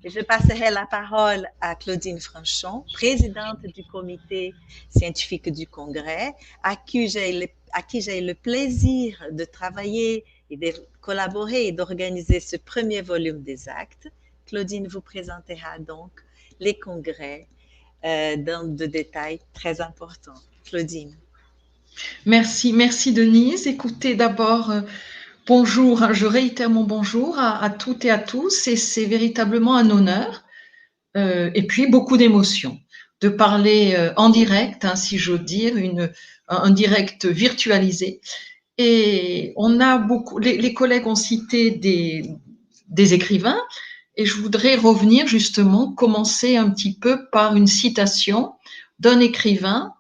Et je passerai la parole à Claudine Franchon, présidente du comité scientifique du congrès, à qui j'ai le plaisir de travailler et de collaborer et d'organiser ce premier volume des actes. Claudine vous présentera donc les congrès dans de détails très importants. Claudine. Merci Denise. Écoutez, d'abord, bonjour, je réitère mon bonjour à toutes et à tous, et c'est véritablement un honneur et puis beaucoup d'émotion de parler en direct, hein, si j'ose dire, un direct virtualisé. Et on a beaucoup, les collègues ont cité des écrivains, et je voudrais revenir justement, commencer un petit peu par une citation d'un écrivain,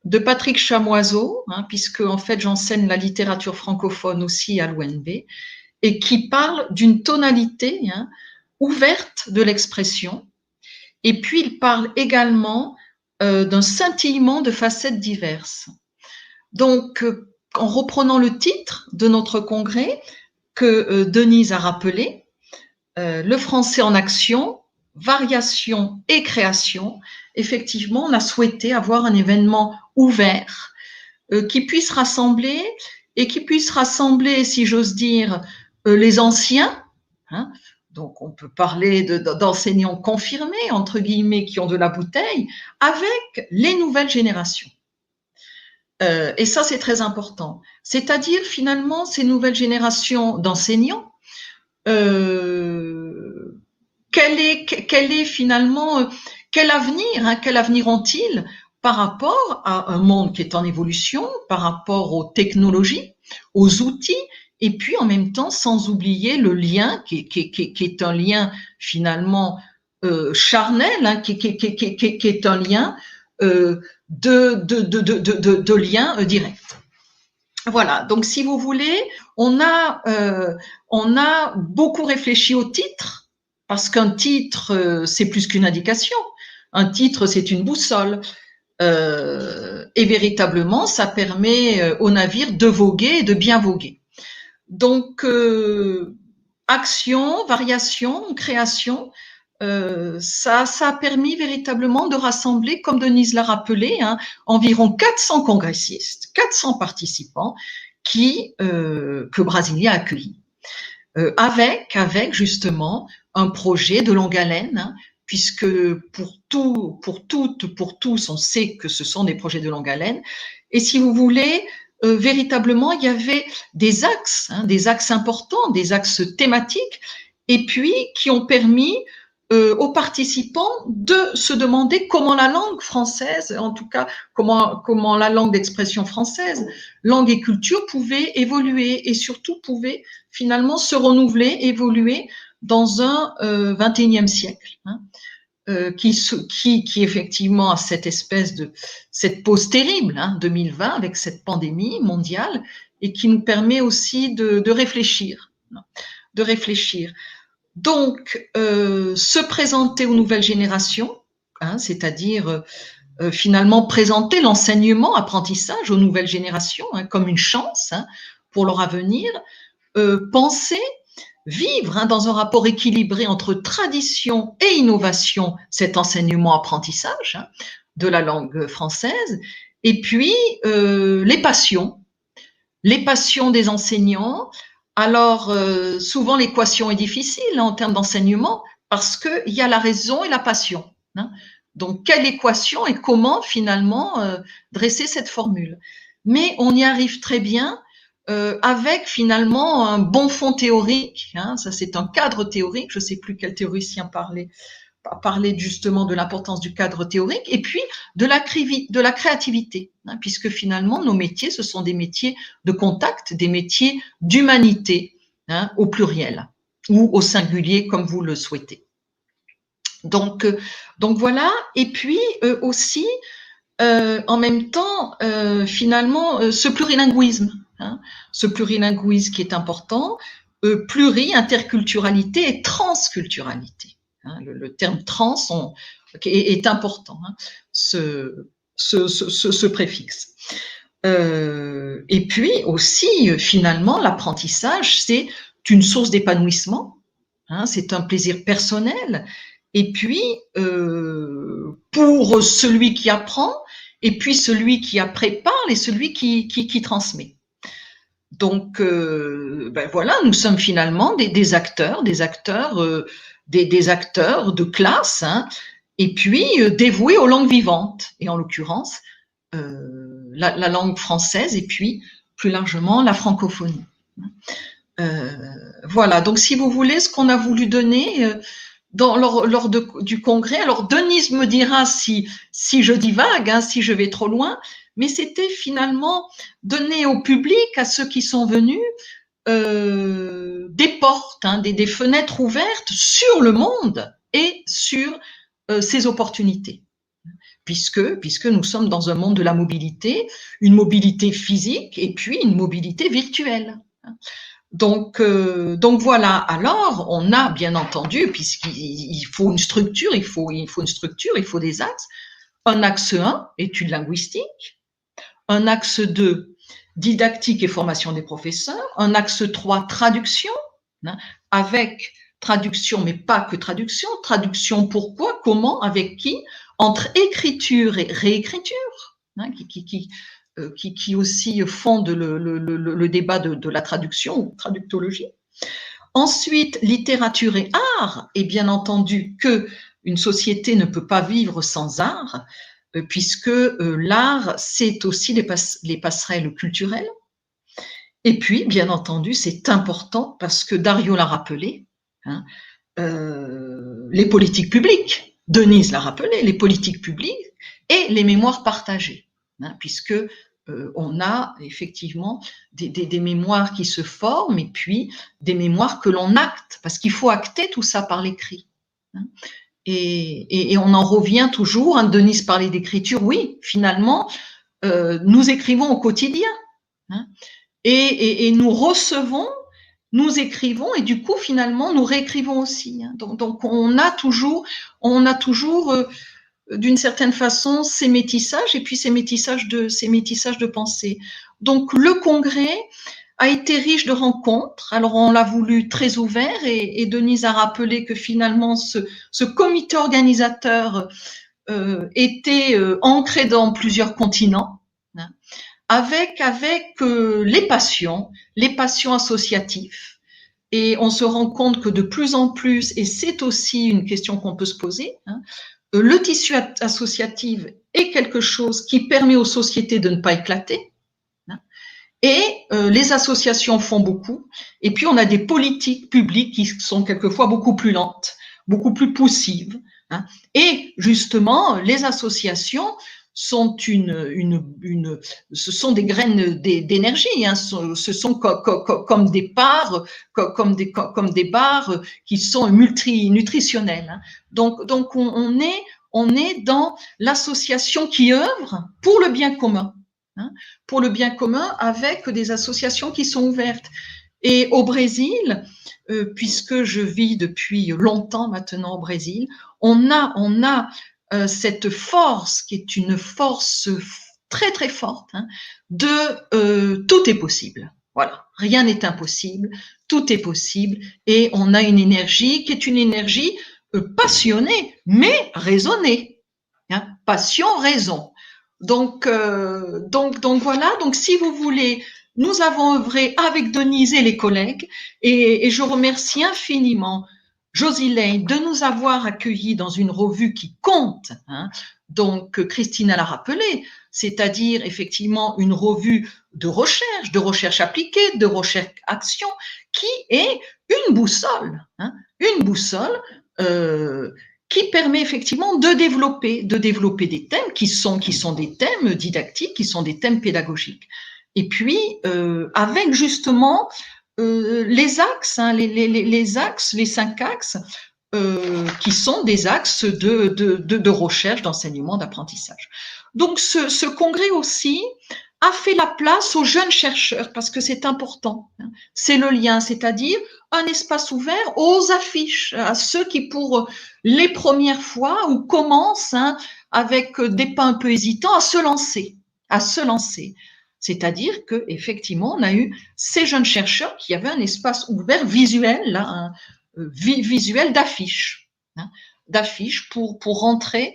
de Patrick Chamoiseau, hein, puisque en fait j'enseigne la littérature francophone aussi à l'UNB, et qui parle d'une tonalité ouverte de l'expression, et puis il parle également d'un scintillement de facettes diverses. Donc, en reprenant le titre de notre congrès que Denise a rappelé, le français en action, variation et création, effectivement, on a souhaité avoir un événement ouvert qui puisse rassembler, si j'ose dire, les anciens, hein, donc on peut parler d'enseignants confirmés, entre guillemets, qui ont de la bouteille, avec les nouvelles générations. Et ça, c'est très important. C'est-à-dire, finalement, ces nouvelles générations d'enseignants quel avenir ont-ils par rapport à un monde qui est en évolution, par rapport aux technologies, aux outils, et puis en même temps sans oublier le lien qui est un lien finalement charnel, qui est un lien de lien direct. Voilà, donc si vous voulez, on a beaucoup réfléchi au titre, parce qu'un titre, c'est plus qu'une indication. Un titre, c'est une boussole. Et véritablement, ça permet au navire de voguer et de bien voguer. Donc, action, variation, création, ça a permis véritablement de rassembler, comme Denise l'a rappelé, environ 400 congressistes, 400 participants que Brasilia a accueillis, avec justement un projet de longue haleine, puisque pour tous, on sait que ce sont des projets de longue haleine. Et si vous voulez, véritablement, il y avait des axes importants, des axes thématiques, et puis qui ont permis aux participants de se demander comment la langue française, en tout cas comment la langue d'expression française, langue et culture pouvait évoluer et surtout pouvait finalement se renouveler, évoluer dans un 21e siècle, qui effectivement a cette pause terrible, 2020 avec cette pandémie mondiale, et qui nous permet aussi de réfléchir. Donc, se présenter aux nouvelles générations, c'est-à-dire finalement présenter l'enseignement, apprentissage aux nouvelles générations comme une chance pour leur avenir, penser, vivre dans un rapport équilibré entre tradition et innovation, cet enseignement-apprentissage de la langue française, et puis les passions des enseignants. Alors, souvent, l'équation est difficile en termes d'enseignement parce qu'il y a la raison et la passion. Donc, quelle équation et comment, finalement, dresser cette formule? Mais on y arrive très bien avec, finalement, un bon fond théorique. Ça, c'est un cadre théorique. Je ne sais plus quel théoricien parlait justement de l'importance du cadre théorique et puis de la créativité, puisque finalement nos métiers, ce sont des métiers de contact, des métiers d'humanité, au pluriel ou au singulier comme vous le souhaitez. Donc voilà. Et puis aussi en même temps finalement ce plurilinguisme qui est important, pluri-interculturalité et transculturalité. Le terme trans est important, ce préfixe. Et puis aussi, finalement, l'apprentissage, c'est une source d'épanouissement, c'est un plaisir personnel, et puis pour celui qui apprend, et puis celui qui après parle, et celui qui transmet. Donc, voilà, nous sommes finalement des acteurs de classe, et puis dévoués aux langues vivantes, et en l'occurrence, la langue française, et puis plus largement la francophonie. Voilà, donc si vous voulez, ce qu'on a voulu donner lors du congrès, alors Denise me dira si je divague, si je vais trop loin, mais c'était finalement donner au public, à ceux qui sont venus, des portes, des fenêtres ouvertes sur le monde et sur ses opportunités, puisque nous sommes dans un monde de la mobilité, une mobilité physique et puis une mobilité virtuelle. Donc voilà. Alors on a bien entendu, puisqu'il faut une structure, il faut des axes. Un axe 1, études linguistiques. Un axe 2, didactique et formation des professeurs. Un axe 3, traduction, avec traduction, mais pas que traduction. Traduction, pourquoi, comment, avec qui, entre écriture et réécriture, qui aussi fonde le débat de la traduction ou traductologie. Ensuite, littérature et art, et bien entendu que une société ne peut pas vivre sans art, puisque l'art, c'est aussi les passerelles culturelles. Et puis, bien entendu, c'est important parce que Dario l'a rappelé, hein, les politiques publiques, Denise l'a rappelé, les politiques publiques et les mémoires partagées, hein, puisque on a effectivement des mémoires qui se forment et puis des mémoires que l'on acte, parce qu'il faut acter tout ça par l'écrit. Hein. Et on en revient toujours, hein, Denise parlait d'écriture, oui, finalement, nous écrivons au quotidien, hein, et nous recevons, nous écrivons, et du coup, finalement, nous réécrivons aussi. Hein. Donc on a toujours d'une certaine façon, ces métissages, et puis ces métissages de pensée. Donc, le congrès a été riche de rencontres. Alors, on l'a voulu très ouvert, et Denise a rappelé que finalement, ce comité organisateur était ancré dans plusieurs continents, hein, avec les passions associatives. Et on se rend compte que de plus en plus, et c'est aussi une question qu'on peut se poser, hein, le tissu associatif est quelque chose qui permet aux sociétés de ne pas éclater, hein, et les associations font beaucoup, et puis on a des politiques publiques qui sont quelquefois beaucoup plus lentes, beaucoup plus poussives, hein, et justement les associations sont ce sont des graines d'énergie, hein, ce sont comme des barres, comme des barres qui sont nutritionnelles. Hein. Donc on est dans l'association qui œuvre pour le bien commun, hein, pour le bien commun, avec des associations qui sont ouvertes. Et au Brésil, puisque je vis depuis longtemps maintenant au Brésil, on a cette force qui est une force très très forte, hein, de tout est possible. Voilà, rien n'est impossible, tout est possible, et on a une énergie qui est une énergie passionnée, mais raisonnée. Hein, passion, raison. Donc voilà. Donc si vous voulez, nous avons œuvré avec Denise et les collègues, et je remercie infiniment Josilei de nous avoir accueillis dans une revue qui compte, hein. Donc Christina l'a rappelé, c'est-à-dire effectivement une revue de recherche appliquée, de recherche-action, qui est une boussole, hein, qui permet effectivement de développer des thèmes qui sont des thèmes didactiques, qui sont des thèmes pédagogiques. Et puis avec justement les axes, hein, les 5 axes, qui sont des axes de recherche, d'enseignement, d'apprentissage. Donc, ce congrès aussi a fait la place aux jeunes chercheurs, parce que c'est important. Hein. C'est le lien, c'est-à-dire un espace ouvert aux affiches, à ceux qui, pour les premières fois, ou commencent, hein, avec des pas un peu hésitants, à se lancer. C'est-à-dire que effectivement, on a eu ces jeunes chercheurs qui avaient un espace ouvert visuel, là, visuel d'affiches, hein, d'affiches pour rentrer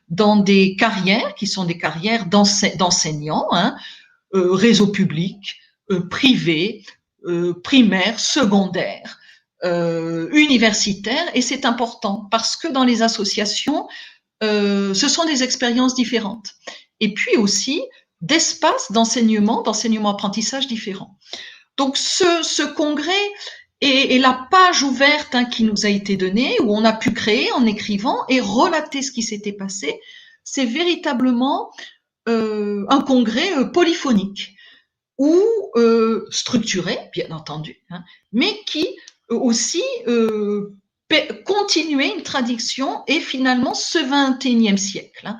dans des carrières qui sont des carrières d'enseignants, hein, réseau public, privé, primaire, secondaire, universitaire, et c'est important parce que dans les associations, ce sont des expériences différentes. Et puis aussi d'espaces d'enseignement-apprentissage différents. Donc, ce congrès et la page ouverte, hein, qui nous a été donnée, où on a pu créer en écrivant et relater ce qui s'était passé, c'est véritablement un congrès polyphonique ou structuré, bien entendu, hein, mais qui aussi continuait une tradition, et finalement ce 21e siècle. Hein,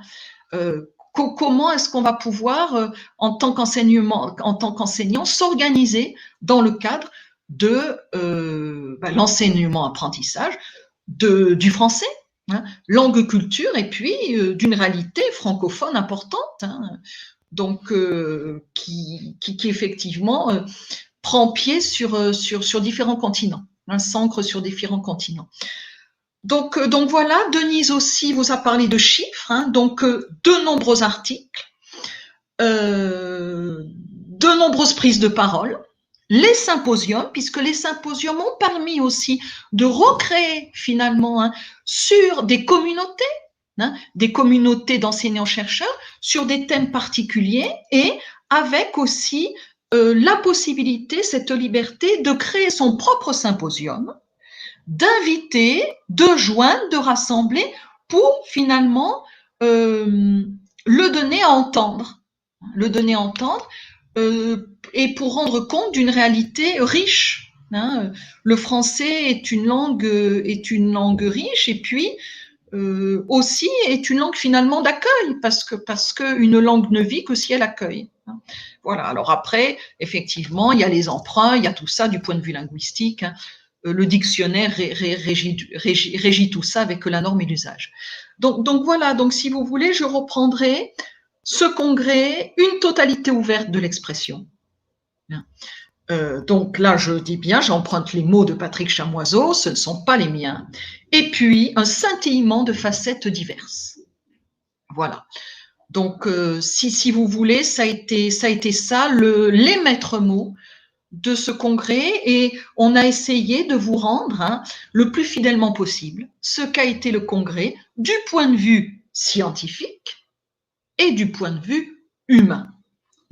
comment est-ce qu'on va pouvoir, en tant qu'enseignant, s'organiser dans le cadre de l'enseignement-apprentissage du français, hein, langue culture, et puis d'une réalité francophone importante, hein, donc qui effectivement prend pied sur différents continents, hein, s'ancre sur différents continents. Donc voilà, Denise aussi vous a parlé de chiffres, hein, donc de nombreux articles, de nombreuses prises de parole, les symposiums, puisque les symposiums ont permis aussi de recréer finalement, hein, sur des communautés d'enseignants-chercheurs, sur des thèmes particuliers, et avec aussi la possibilité, cette liberté de créer son propre symposium, d'inviter, de joindre, de rassembler pour finalement le donner à entendre. Le donner à entendre et pour rendre compte d'une réalité riche. Hein. Le français est une langue riche et puis aussi est une langue finalement d'accueil parce que une langue ne vit que si elle accueille. Hein. Voilà. Alors après, effectivement, il y a les emprunts, il y a tout ça du point de vue linguistique. Hein. Le dictionnaire régit tout ça avec la norme et l'usage. Donc voilà. Donc si vous voulez, je reprendrai ce congrès, une totalité ouverte de l'expression. Donc là, je dis bien, j'emprunte les mots de Patrick Chamoiseau, ce ne sont pas les miens. Et puis, un scintillement de facettes diverses. Voilà. Donc, si vous voulez, ça a été ça, les maîtres mots de ce congrès, et on a essayé de vous rendre le plus fidèlement possible ce qu'a été le congrès du point de vue scientifique et du point de vue humain.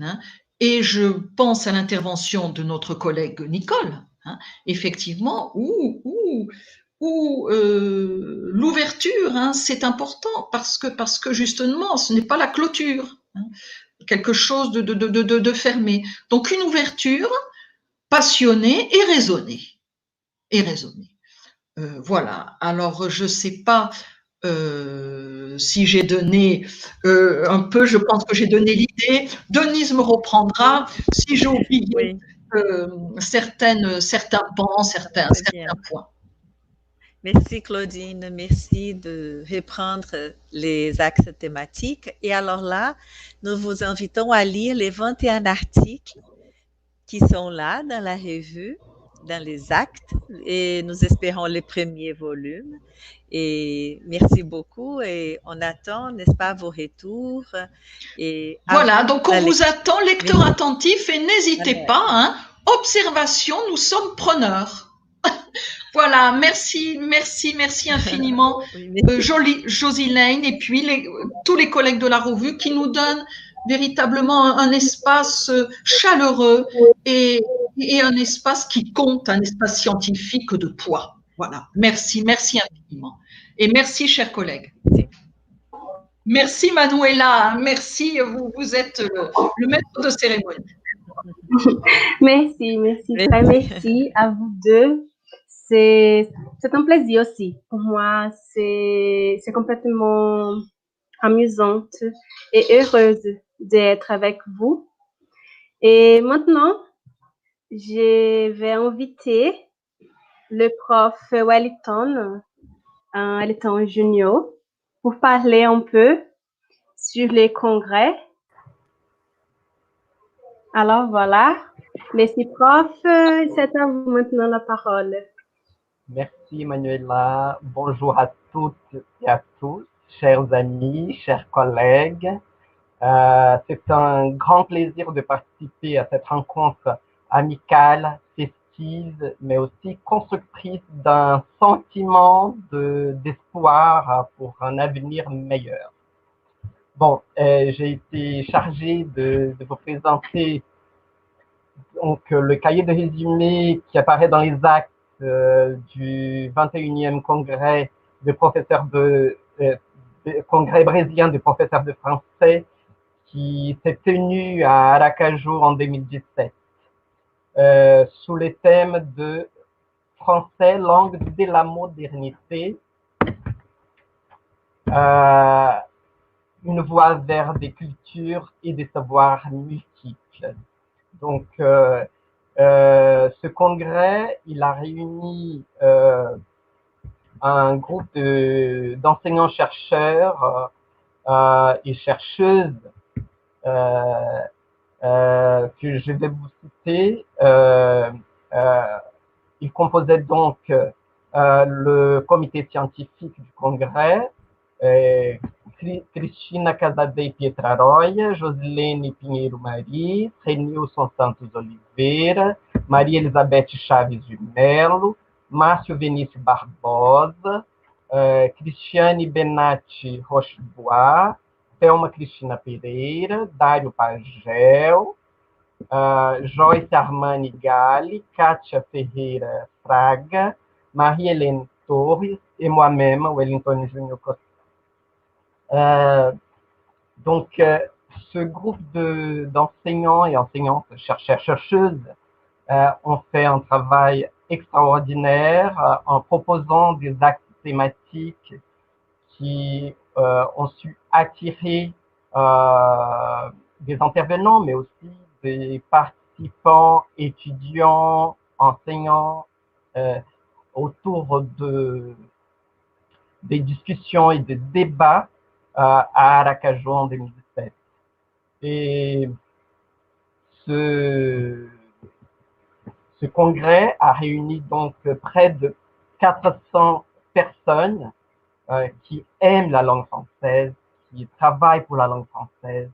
Hein. Et je pense à l'intervention de notre collègue Nicole, hein, effectivement, où l'ouverture, hein, c'est important parce que justement, ce n'est pas la clôture, hein, quelque chose de fermé. Donc une ouverture passionnée et raisonnée. Voilà. Alors je ne sais pas si j'ai donné un peu, je pense que j'ai donné l'idée. Denise me reprendra si j'ai oublié certains pans, certains points. Merci Claudine, merci de reprendre les axes thématiques. Et alors là, nous vous invitons à lire les 21 articles qui sont là dans la revue, dans les actes, et nous espérons les premiers volumes. Et merci beaucoup et on attend, n'est-ce pas, vos retours. Et voilà, donc on vous attend, lecteurs attentifs, et n'hésitez pas, hein, observation, nous sommes preneurs. Voilà, merci infiniment, Josilène, et puis tous les collègues de la revue qui nous donnent véritablement un espace chaleureux et un espace qui compte, un espace scientifique de poids. Voilà, merci infiniment. Et merci, chers collègues. Merci, Manuela. Merci, vous êtes le maître de cérémonie. Merci, très merci à vous deux. C'est un plaisir aussi. Pour moi, c'est complètement amusante et heureuse d'être avec vous. Et maintenant, je vais inviter le prof Wellington Junior pour parler un peu sur les congrès. Alors voilà, merci prof, c'est à vous maintenant la parole. Merci Manuela, bonjour à toutes et à tous, chers amis, chers collègues. C'est un grand plaisir de participer à cette rencontre amicale, festive, mais aussi constructrice d'un sentiment d'espoir pour un avenir meilleur. Bon, j'ai été chargé de vous présenter donc, le cahier de résumé qui apparaît dans les actes du 21e congrès de professeurs congrès brésilien de professeurs de français qui s'est tenu à Aracaju en 2017 sous le thème de français, langue de la modernité, une voie vers des cultures et des savoirs multiples. Donc, ce congrès, il a réuni un groupe d'enseignants-chercheurs et chercheuses que je vais vous citer. Il composait donc le comité scientifique du congrès, Cristina Casadei Pietraroia, Josilene Pinheiro Maris, Renilson Santos Oliveira, Maria Elizabeth Chaves de Mello, Márcio Vinícius Barbosa, Cristiane Benatti Rochebois, Thelma Cristina Pereira, Dário Pagel, Joyce Armani Gali, Katia Ferreira Fraga, Marie-Hélène Torres et moi-même, Wellington Junior Costa. Donc, ce groupe d'enseignants et enseignantes, chercheurs, chercheuses, ont fait un travail extraordinaire en proposant des actes thématiques qui ont su attirer des intervenants, mais aussi des participants, étudiants, enseignants, autour des discussions et des débats à Aracaju en 2017. Et ce congrès a réuni donc près de 400 personnes qui aiment la langue française, qui travaillent pour la langue française.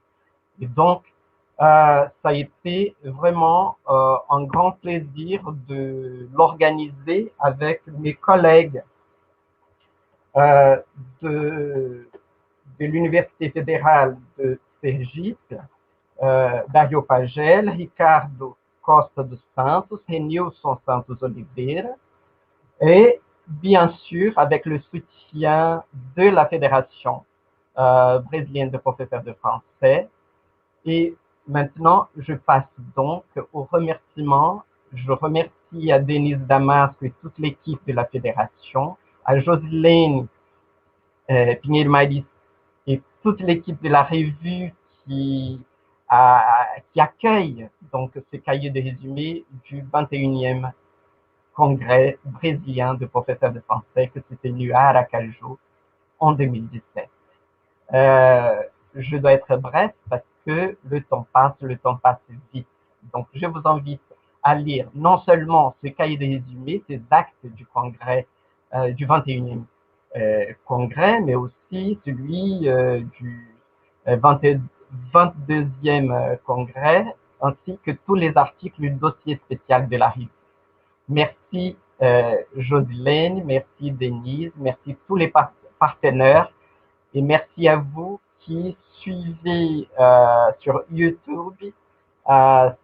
Et donc, ça a été vraiment un grand plaisir de l'organiser avec mes collègues de l'Université fédérale de Sergipe, Dario Pagel, Ricardo Costa dos Santos, Renilson Santos Oliveira, et bien sûr avec le soutien de la Fédération brésilienne de professeurs de français. Et maintenant, je passe donc aux remerciements. Je remercie à Denise Damasque et toute l'équipe de la Fédération, à Josilene Pinheiro Maris et toute l'équipe de la revue qui accueille donc ce cahier de résumé du 21e congrès brésilien de professeurs de français que s'est tenu à Aracaju en 2017. Je dois être bref parce que le temps passe vite. Donc, je vous invite à lire non seulement ce cahier de résumé, ces actes du congrès, du 21e congrès, mais aussi celui du 22e congrès, ainsi que tous les articles du dossier spécial de la revue. Merci Jodelene, merci Denise, merci tous les partenaires et merci à vous qui suivez sur YouTube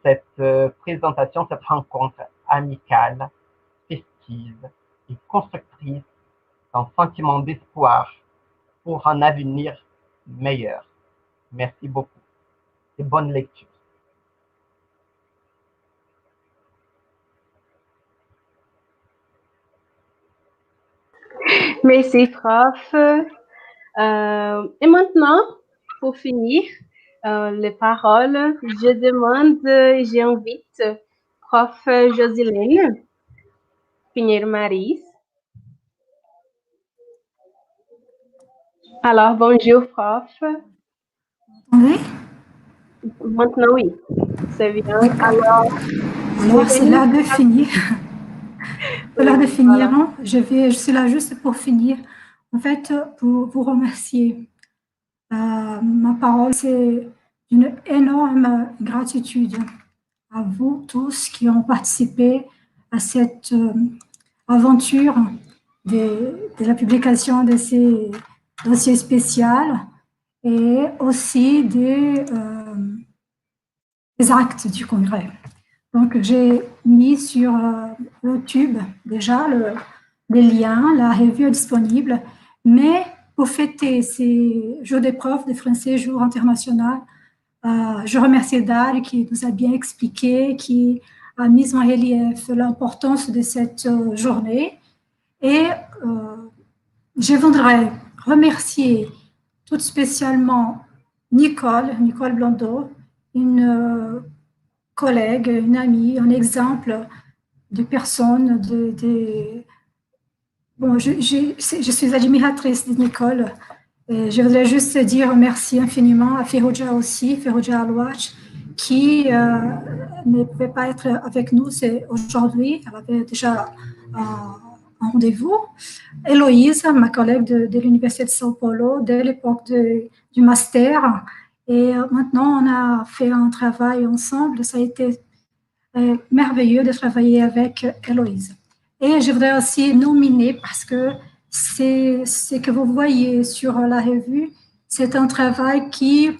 cette présentation, cette rencontre amicale, festive et constructrice, un sentiment d'espoir pour un avenir meilleur. Merci beaucoup et bonne lecture. Merci, prof. Et maintenant, pour finir les paroles, j'invite prof. Josilene Pinheiro Maris. Alors, bonjour, prof. Oui. Maintenant, oui. C'est bien. Alors, c'est l'heure de finir. C'est l'heure de finir, non? Je suis là juste pour finir. En fait, pour vous remercier. Ma parole, c'est une énorme gratitude à vous tous qui ont participé à cette aventure de la publication de ces dossiers spéciaux et aussi des actes du congrès. Donc, j'ai mis sur YouTube déjà les liens, la revue est disponible, mais pour fêter ces Jours des profs de français, Jour international, je remercie Dal qui nous a bien expliqué, qui a mis en relief l'importance de cette journée. Et je voudrais remercier tout spécialement Nicole Blondeau, une collègue, une amie, un exemple de personne, bon, je suis admiratrice de Nicole. Et je voudrais juste dire merci infiniment à Ferrugia aussi, Ferrugia Alouach, qui ne pouvait pas être avec nous aujourd'hui. Elle avait déjà un rendez-vous. Héloïse, ma collègue de l'Université de São Paulo, dès l'époque du master. Et maintenant, on a fait un travail ensemble. Ça a été merveilleux de travailler avec Héloïse. Et je voudrais aussi nominer, parce que c'est ce que vous voyez sur la revue, c'est un travail qui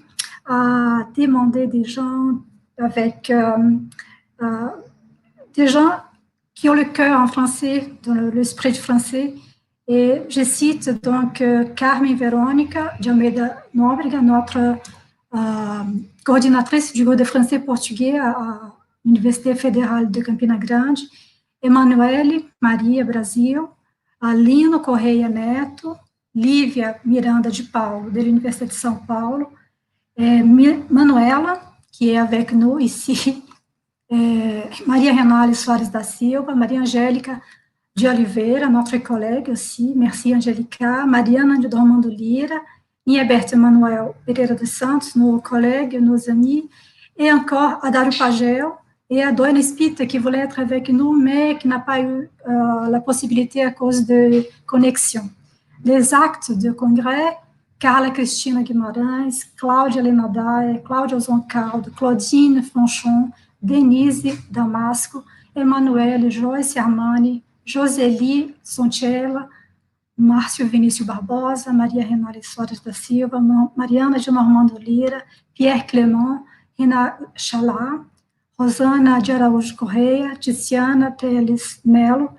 a demandé des gens avec des gens qui ont le cœur en français, dans l'esprit français. Et je cite donc Carmen Verônica de Almeida Nóbrega, notre coordinatrice du groupe de français portugais à l'Université fédérale de Campina Grande, Emanuele Maria Brasil, Alino Correia Neto, Lívia Miranda de Paulo, de l'Université de São Paulo, Manuela, qui est avec nous ici, Maria Renale Soares da Silva, Maria Angélica de Oliveira, notre collègue aussi, merci Angélica, Mariana de Dormando Lira, Nieberto Manuel Pereira dos Santos, nos collègues, nos amis, et encore Adario Pagel, et à Doina Spita, qui voulait être avec nous, mais qui n'a pas eu la possibilité à cause de connexion. Les actes de congrès, Carla Cristina Guimarães, Cláudia Helena Daia, Cláudia Zoncaldo, Claudine Franchon, Denise Damasco, Emanuele, Joyce Armani, Joseli Soncella, Márcio Vinícius Barbosa, Maria Renale Soares da Silva, Mariana de Normando Lira, Pierre Clément, Rina Chalá, Rosana de Araújo Correia, Tiziana Teles Melo,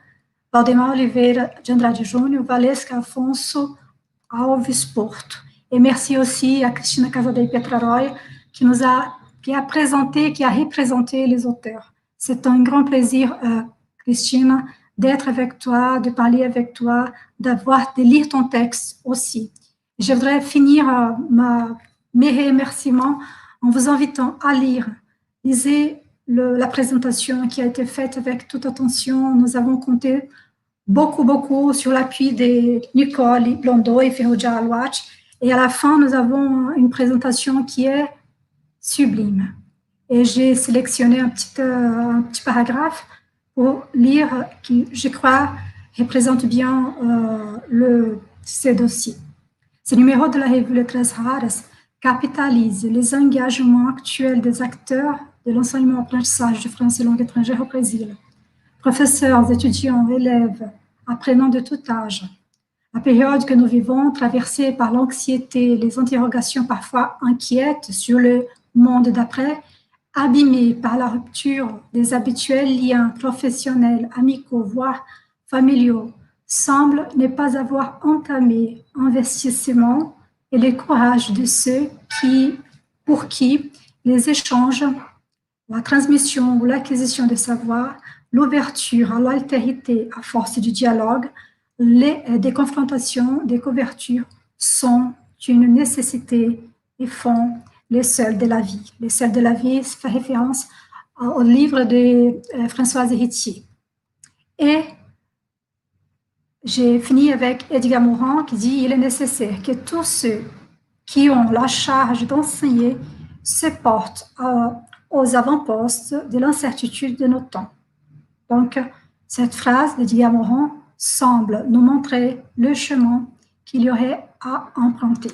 Valdemar Oliveira de Andrade Júnior, Valesca Afonso Alves Porto. Et merci aussi à Cristina Casadei Petraroy qui a présenté, qui a représenté les auteurs. C'est un grand plaisir, Cristina, d'être avec toi, de parler avec toi, de lire ton texte aussi. Je voudrais finir mes remerciements en vous invitant à lire. Lisez la présentation qui a été faite avec toute attention. Nous avons compté beaucoup sur l'appui de Nicole Blondeau et Ferrugia Alouach. Et à la fin, nous avons une présentation qui est sublime. Et j'ai sélectionné un petit paragraphe pour lire qui, je crois, représente bien ce dossier. Ce numéro de la revue Letras Raras capitalise les engagements actuels des acteurs de l'enseignement-apprentissage du français langue étrangère au Brésil. Professeurs, étudiants, élèves, apprenants de tout âge. La période que nous vivons, traversée par l'anxiété, les interrogations parfois inquiètes sur le monde d'après, abîmée par la rupture des habituels liens professionnels, amicaux, voire familiaux, semble ne pas avoir entamé investissement et le courage de ceux pour qui les échanges, la transmission ou l'acquisition de savoir, l'ouverture à l'altérité à force du dialogue, des confrontations, des couvertures sont une nécessité et font les seuls de la vie. Les seuls de la vie fait référence au livre de Françoise Héritier. Et j'ai fini avec Edgar Morin qui dit « Il est nécessaire que tous ceux qui ont la charge d'enseigner se portent aux avant-postes de l'incertitude de nos temps. » Donc, cette phrase d'Edgar Morin semble nous montrer le chemin qu'il y aurait à emprunter.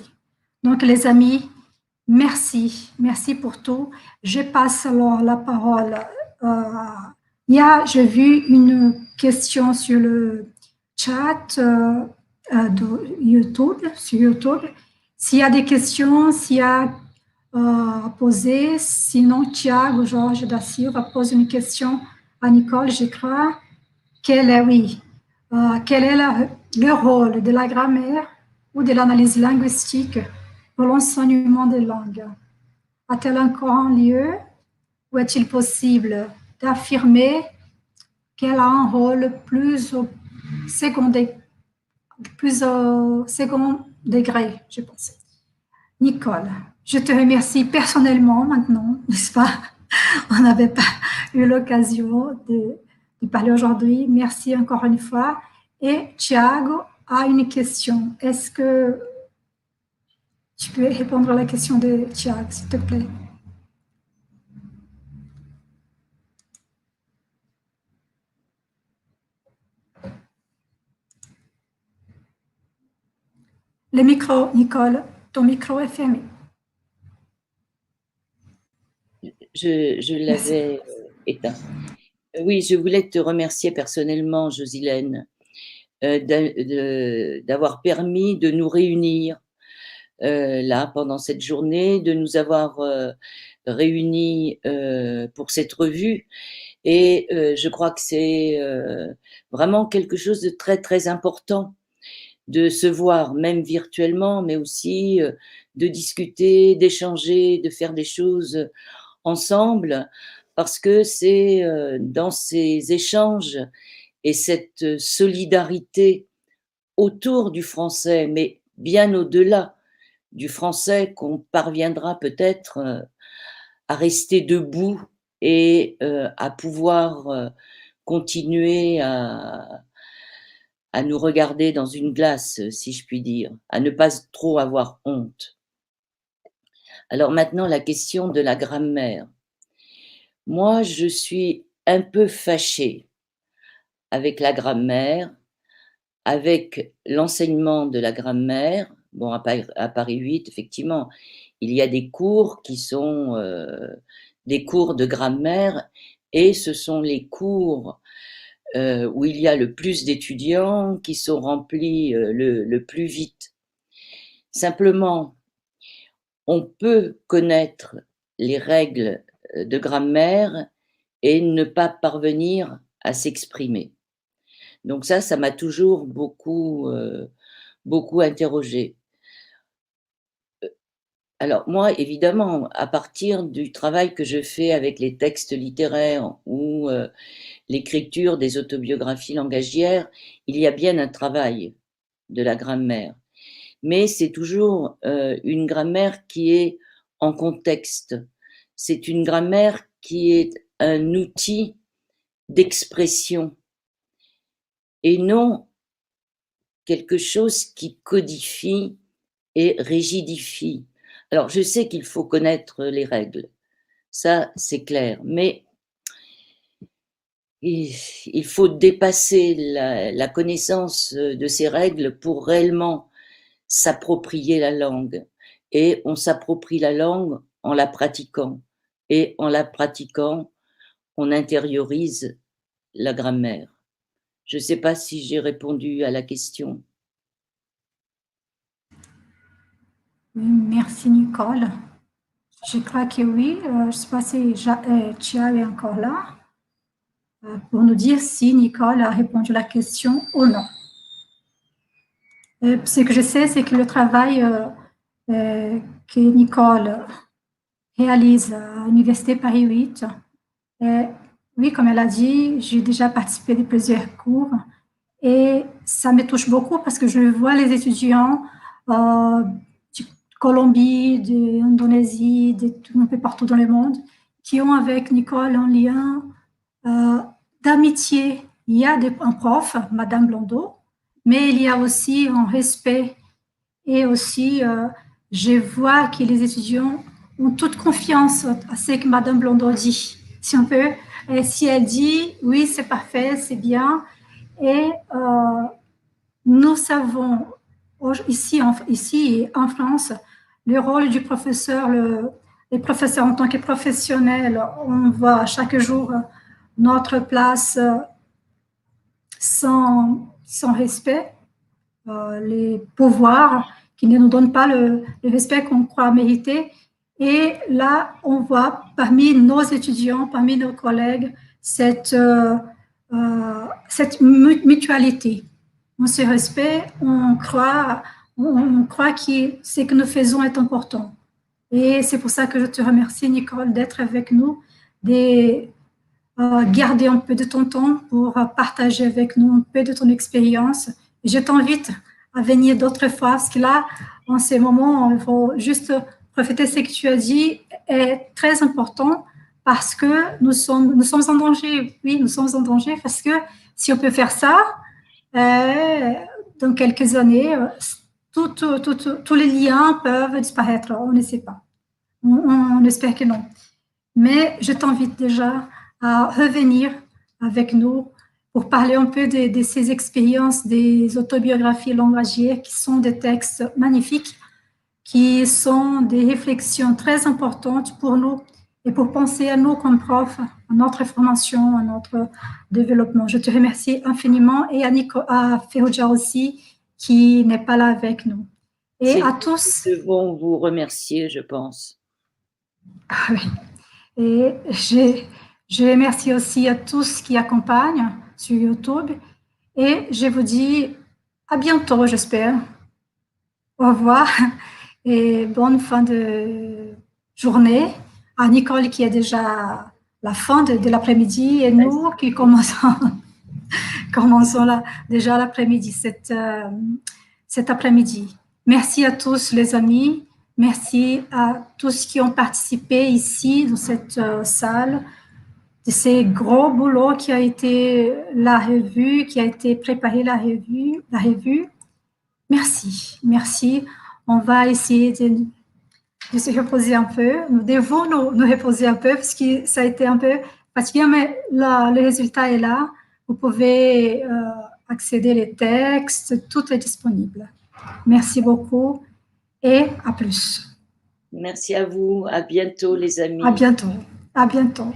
Donc, les amis, merci pour tout. Je passe alors la parole. J'ai vu une question sur le chat de YouTube, sur YouTube. S'il y a des questions, s'il y a à poser, sinon Thiago Jorge da Silva pose une question à Nicole, je crois. Quel est le rôle de la grammaire ou de l'analyse linguistique pour l'enseignement des langues? A-t-elle encore un lieu ou est-il possible d'affirmer qu'elle a un rôle plus au second degré, je pense. Nicole, je te remercie personnellement maintenant, n'est-ce pas? On n'avait pas eu l'occasion de parler aujourd'hui. Merci encore une fois. Et Thiago a une question. Est-ce que tu peux répondre à la question de Thiago, s'il te plaît? Le micro, Nicole, ton micro est fermé. Je l'avais éteint. Oui, je voulais te remercier personnellement, Josilène, d'avoir permis de nous réunir là pendant cette journée, de nous avoir réunis pour cette revue. Et je crois que c'est vraiment quelque chose de très, très important de se voir, même virtuellement, mais aussi de discuter, d'échanger, de faire des choses ensemble, parce que c'est dans ces échanges et cette solidarité autour du français, mais bien au-delà du français, qu'on parviendra peut-être à rester debout et à pouvoir continuer à nous regarder dans une glace, si je puis dire, à ne pas trop avoir honte. Alors maintenant, la question de la grammaire. Moi, je suis un peu fâchée avec la grammaire, avec l'enseignement de la grammaire. Bon, à Paris 8, effectivement, il y a des cours qui sont des cours de grammaire, et ce sont les cours où il y a le plus d'étudiants qui sont remplis le plus vite. Simplement, on peut connaître les règles de grammaire et ne pas parvenir à s'exprimer. Donc ça m'a toujours beaucoup interrogée. Alors moi, évidemment, à partir du travail que je fais avec les textes littéraires ou l'écriture des autobiographies langagières, il y a bien un travail de la grammaire. Mais c'est toujours une grammaire qui est en contexte. C'est une grammaire qui est un outil d'expression et non quelque chose qui codifie et rigidifie. Alors, je sais qu'il faut connaître les règles, ça c'est clair, mais il faut dépasser la connaissance de ces règles pour réellement s'approprier la langue. Et on s'approprie la langue en la pratiquant. Et en la pratiquant, on intériorise la grammaire. Je ne sais pas si j'ai répondu à la question. Merci Nicole. Je crois que oui. Je ne sais pas si Thiago est encore là pour nous dire si Nicole a répondu à la question ou non. Ce que je sais, c'est que le travail que Nicole réalise à l'Université Paris 8, oui, comme elle a dit, j'ai déjà participé de plusieurs cours et ça me touche beaucoup parce que je vois les étudiants de Colombie, d'Indonésie, un peu partout dans le monde, qui ont avec Nicole un lien d'amitié. Il y a un prof, Madame Blondeau, mais il y a aussi un respect et aussi je vois que les étudiants ont toute confiance à ce que Madame Blondeau dit. Si on peut, et si elle dit oui, c'est parfait, c'est bien. Et nous savons ici en France le rôle du professeur, les professeurs en tant que professionnels, on voit chaque jour notre place sans respect, les pouvoirs qui ne nous donnent pas le respect qu'on croit mériter. Et là, on voit parmi nos étudiants, parmi nos collègues, cette mutualité. On se respecte, on croit que ce que nous faisons est important. Et c'est pour ça que je te remercie, Nicole, d'être avec nous, de garder un peu de ton temps pour partager avec nous un peu de ton expérience. Je t'invite à venir d'autres fois, parce que là, en ces moments, il faut juste profiter de ce que tu as dit, est très important parce que nous sommes en danger. Oui, nous sommes en danger parce que si on peut faire ça, dans quelques années, tous les liens peuvent disparaître. On ne sait pas. On espère que non. Mais je t'invite déjà à revenir avec nous pour parler un peu de ces expériences des autobiographies langagières qui sont des textes magnifiques, qui sont des réflexions très importantes pour nous et pour penser à nous comme profs, à notre formation, à notre développement. Je te remercie infiniment et à Ferrugia aussi, qui n'est pas là avec nous. Et à tous. Nous devons vous remercier, je pense. Ah oui. Et je remercie aussi à tous qui accompagnent sur YouTube. Et je vous dis à bientôt, j'espère. Au revoir et bonne fin de journée. À Nicole qui est déjà la fin de l'après-midi et nous qui commençons là, déjà l'après-midi, cet après-midi. Merci à tous les amis. Merci à tous qui ont participé ici dans cette salle de ces gros boulots qui a été la revue, qui a été préparée la revue. Merci, merci. On va essayer de se reposer un peu. Nous devons nous reposer un peu parce que ça a été un peu fatigué, mais le résultat est là. Vous pouvez accéder les textes, tout est disponible. Merci beaucoup et à plus. Merci à vous. À bientôt, les amis. À bientôt. À bientôt.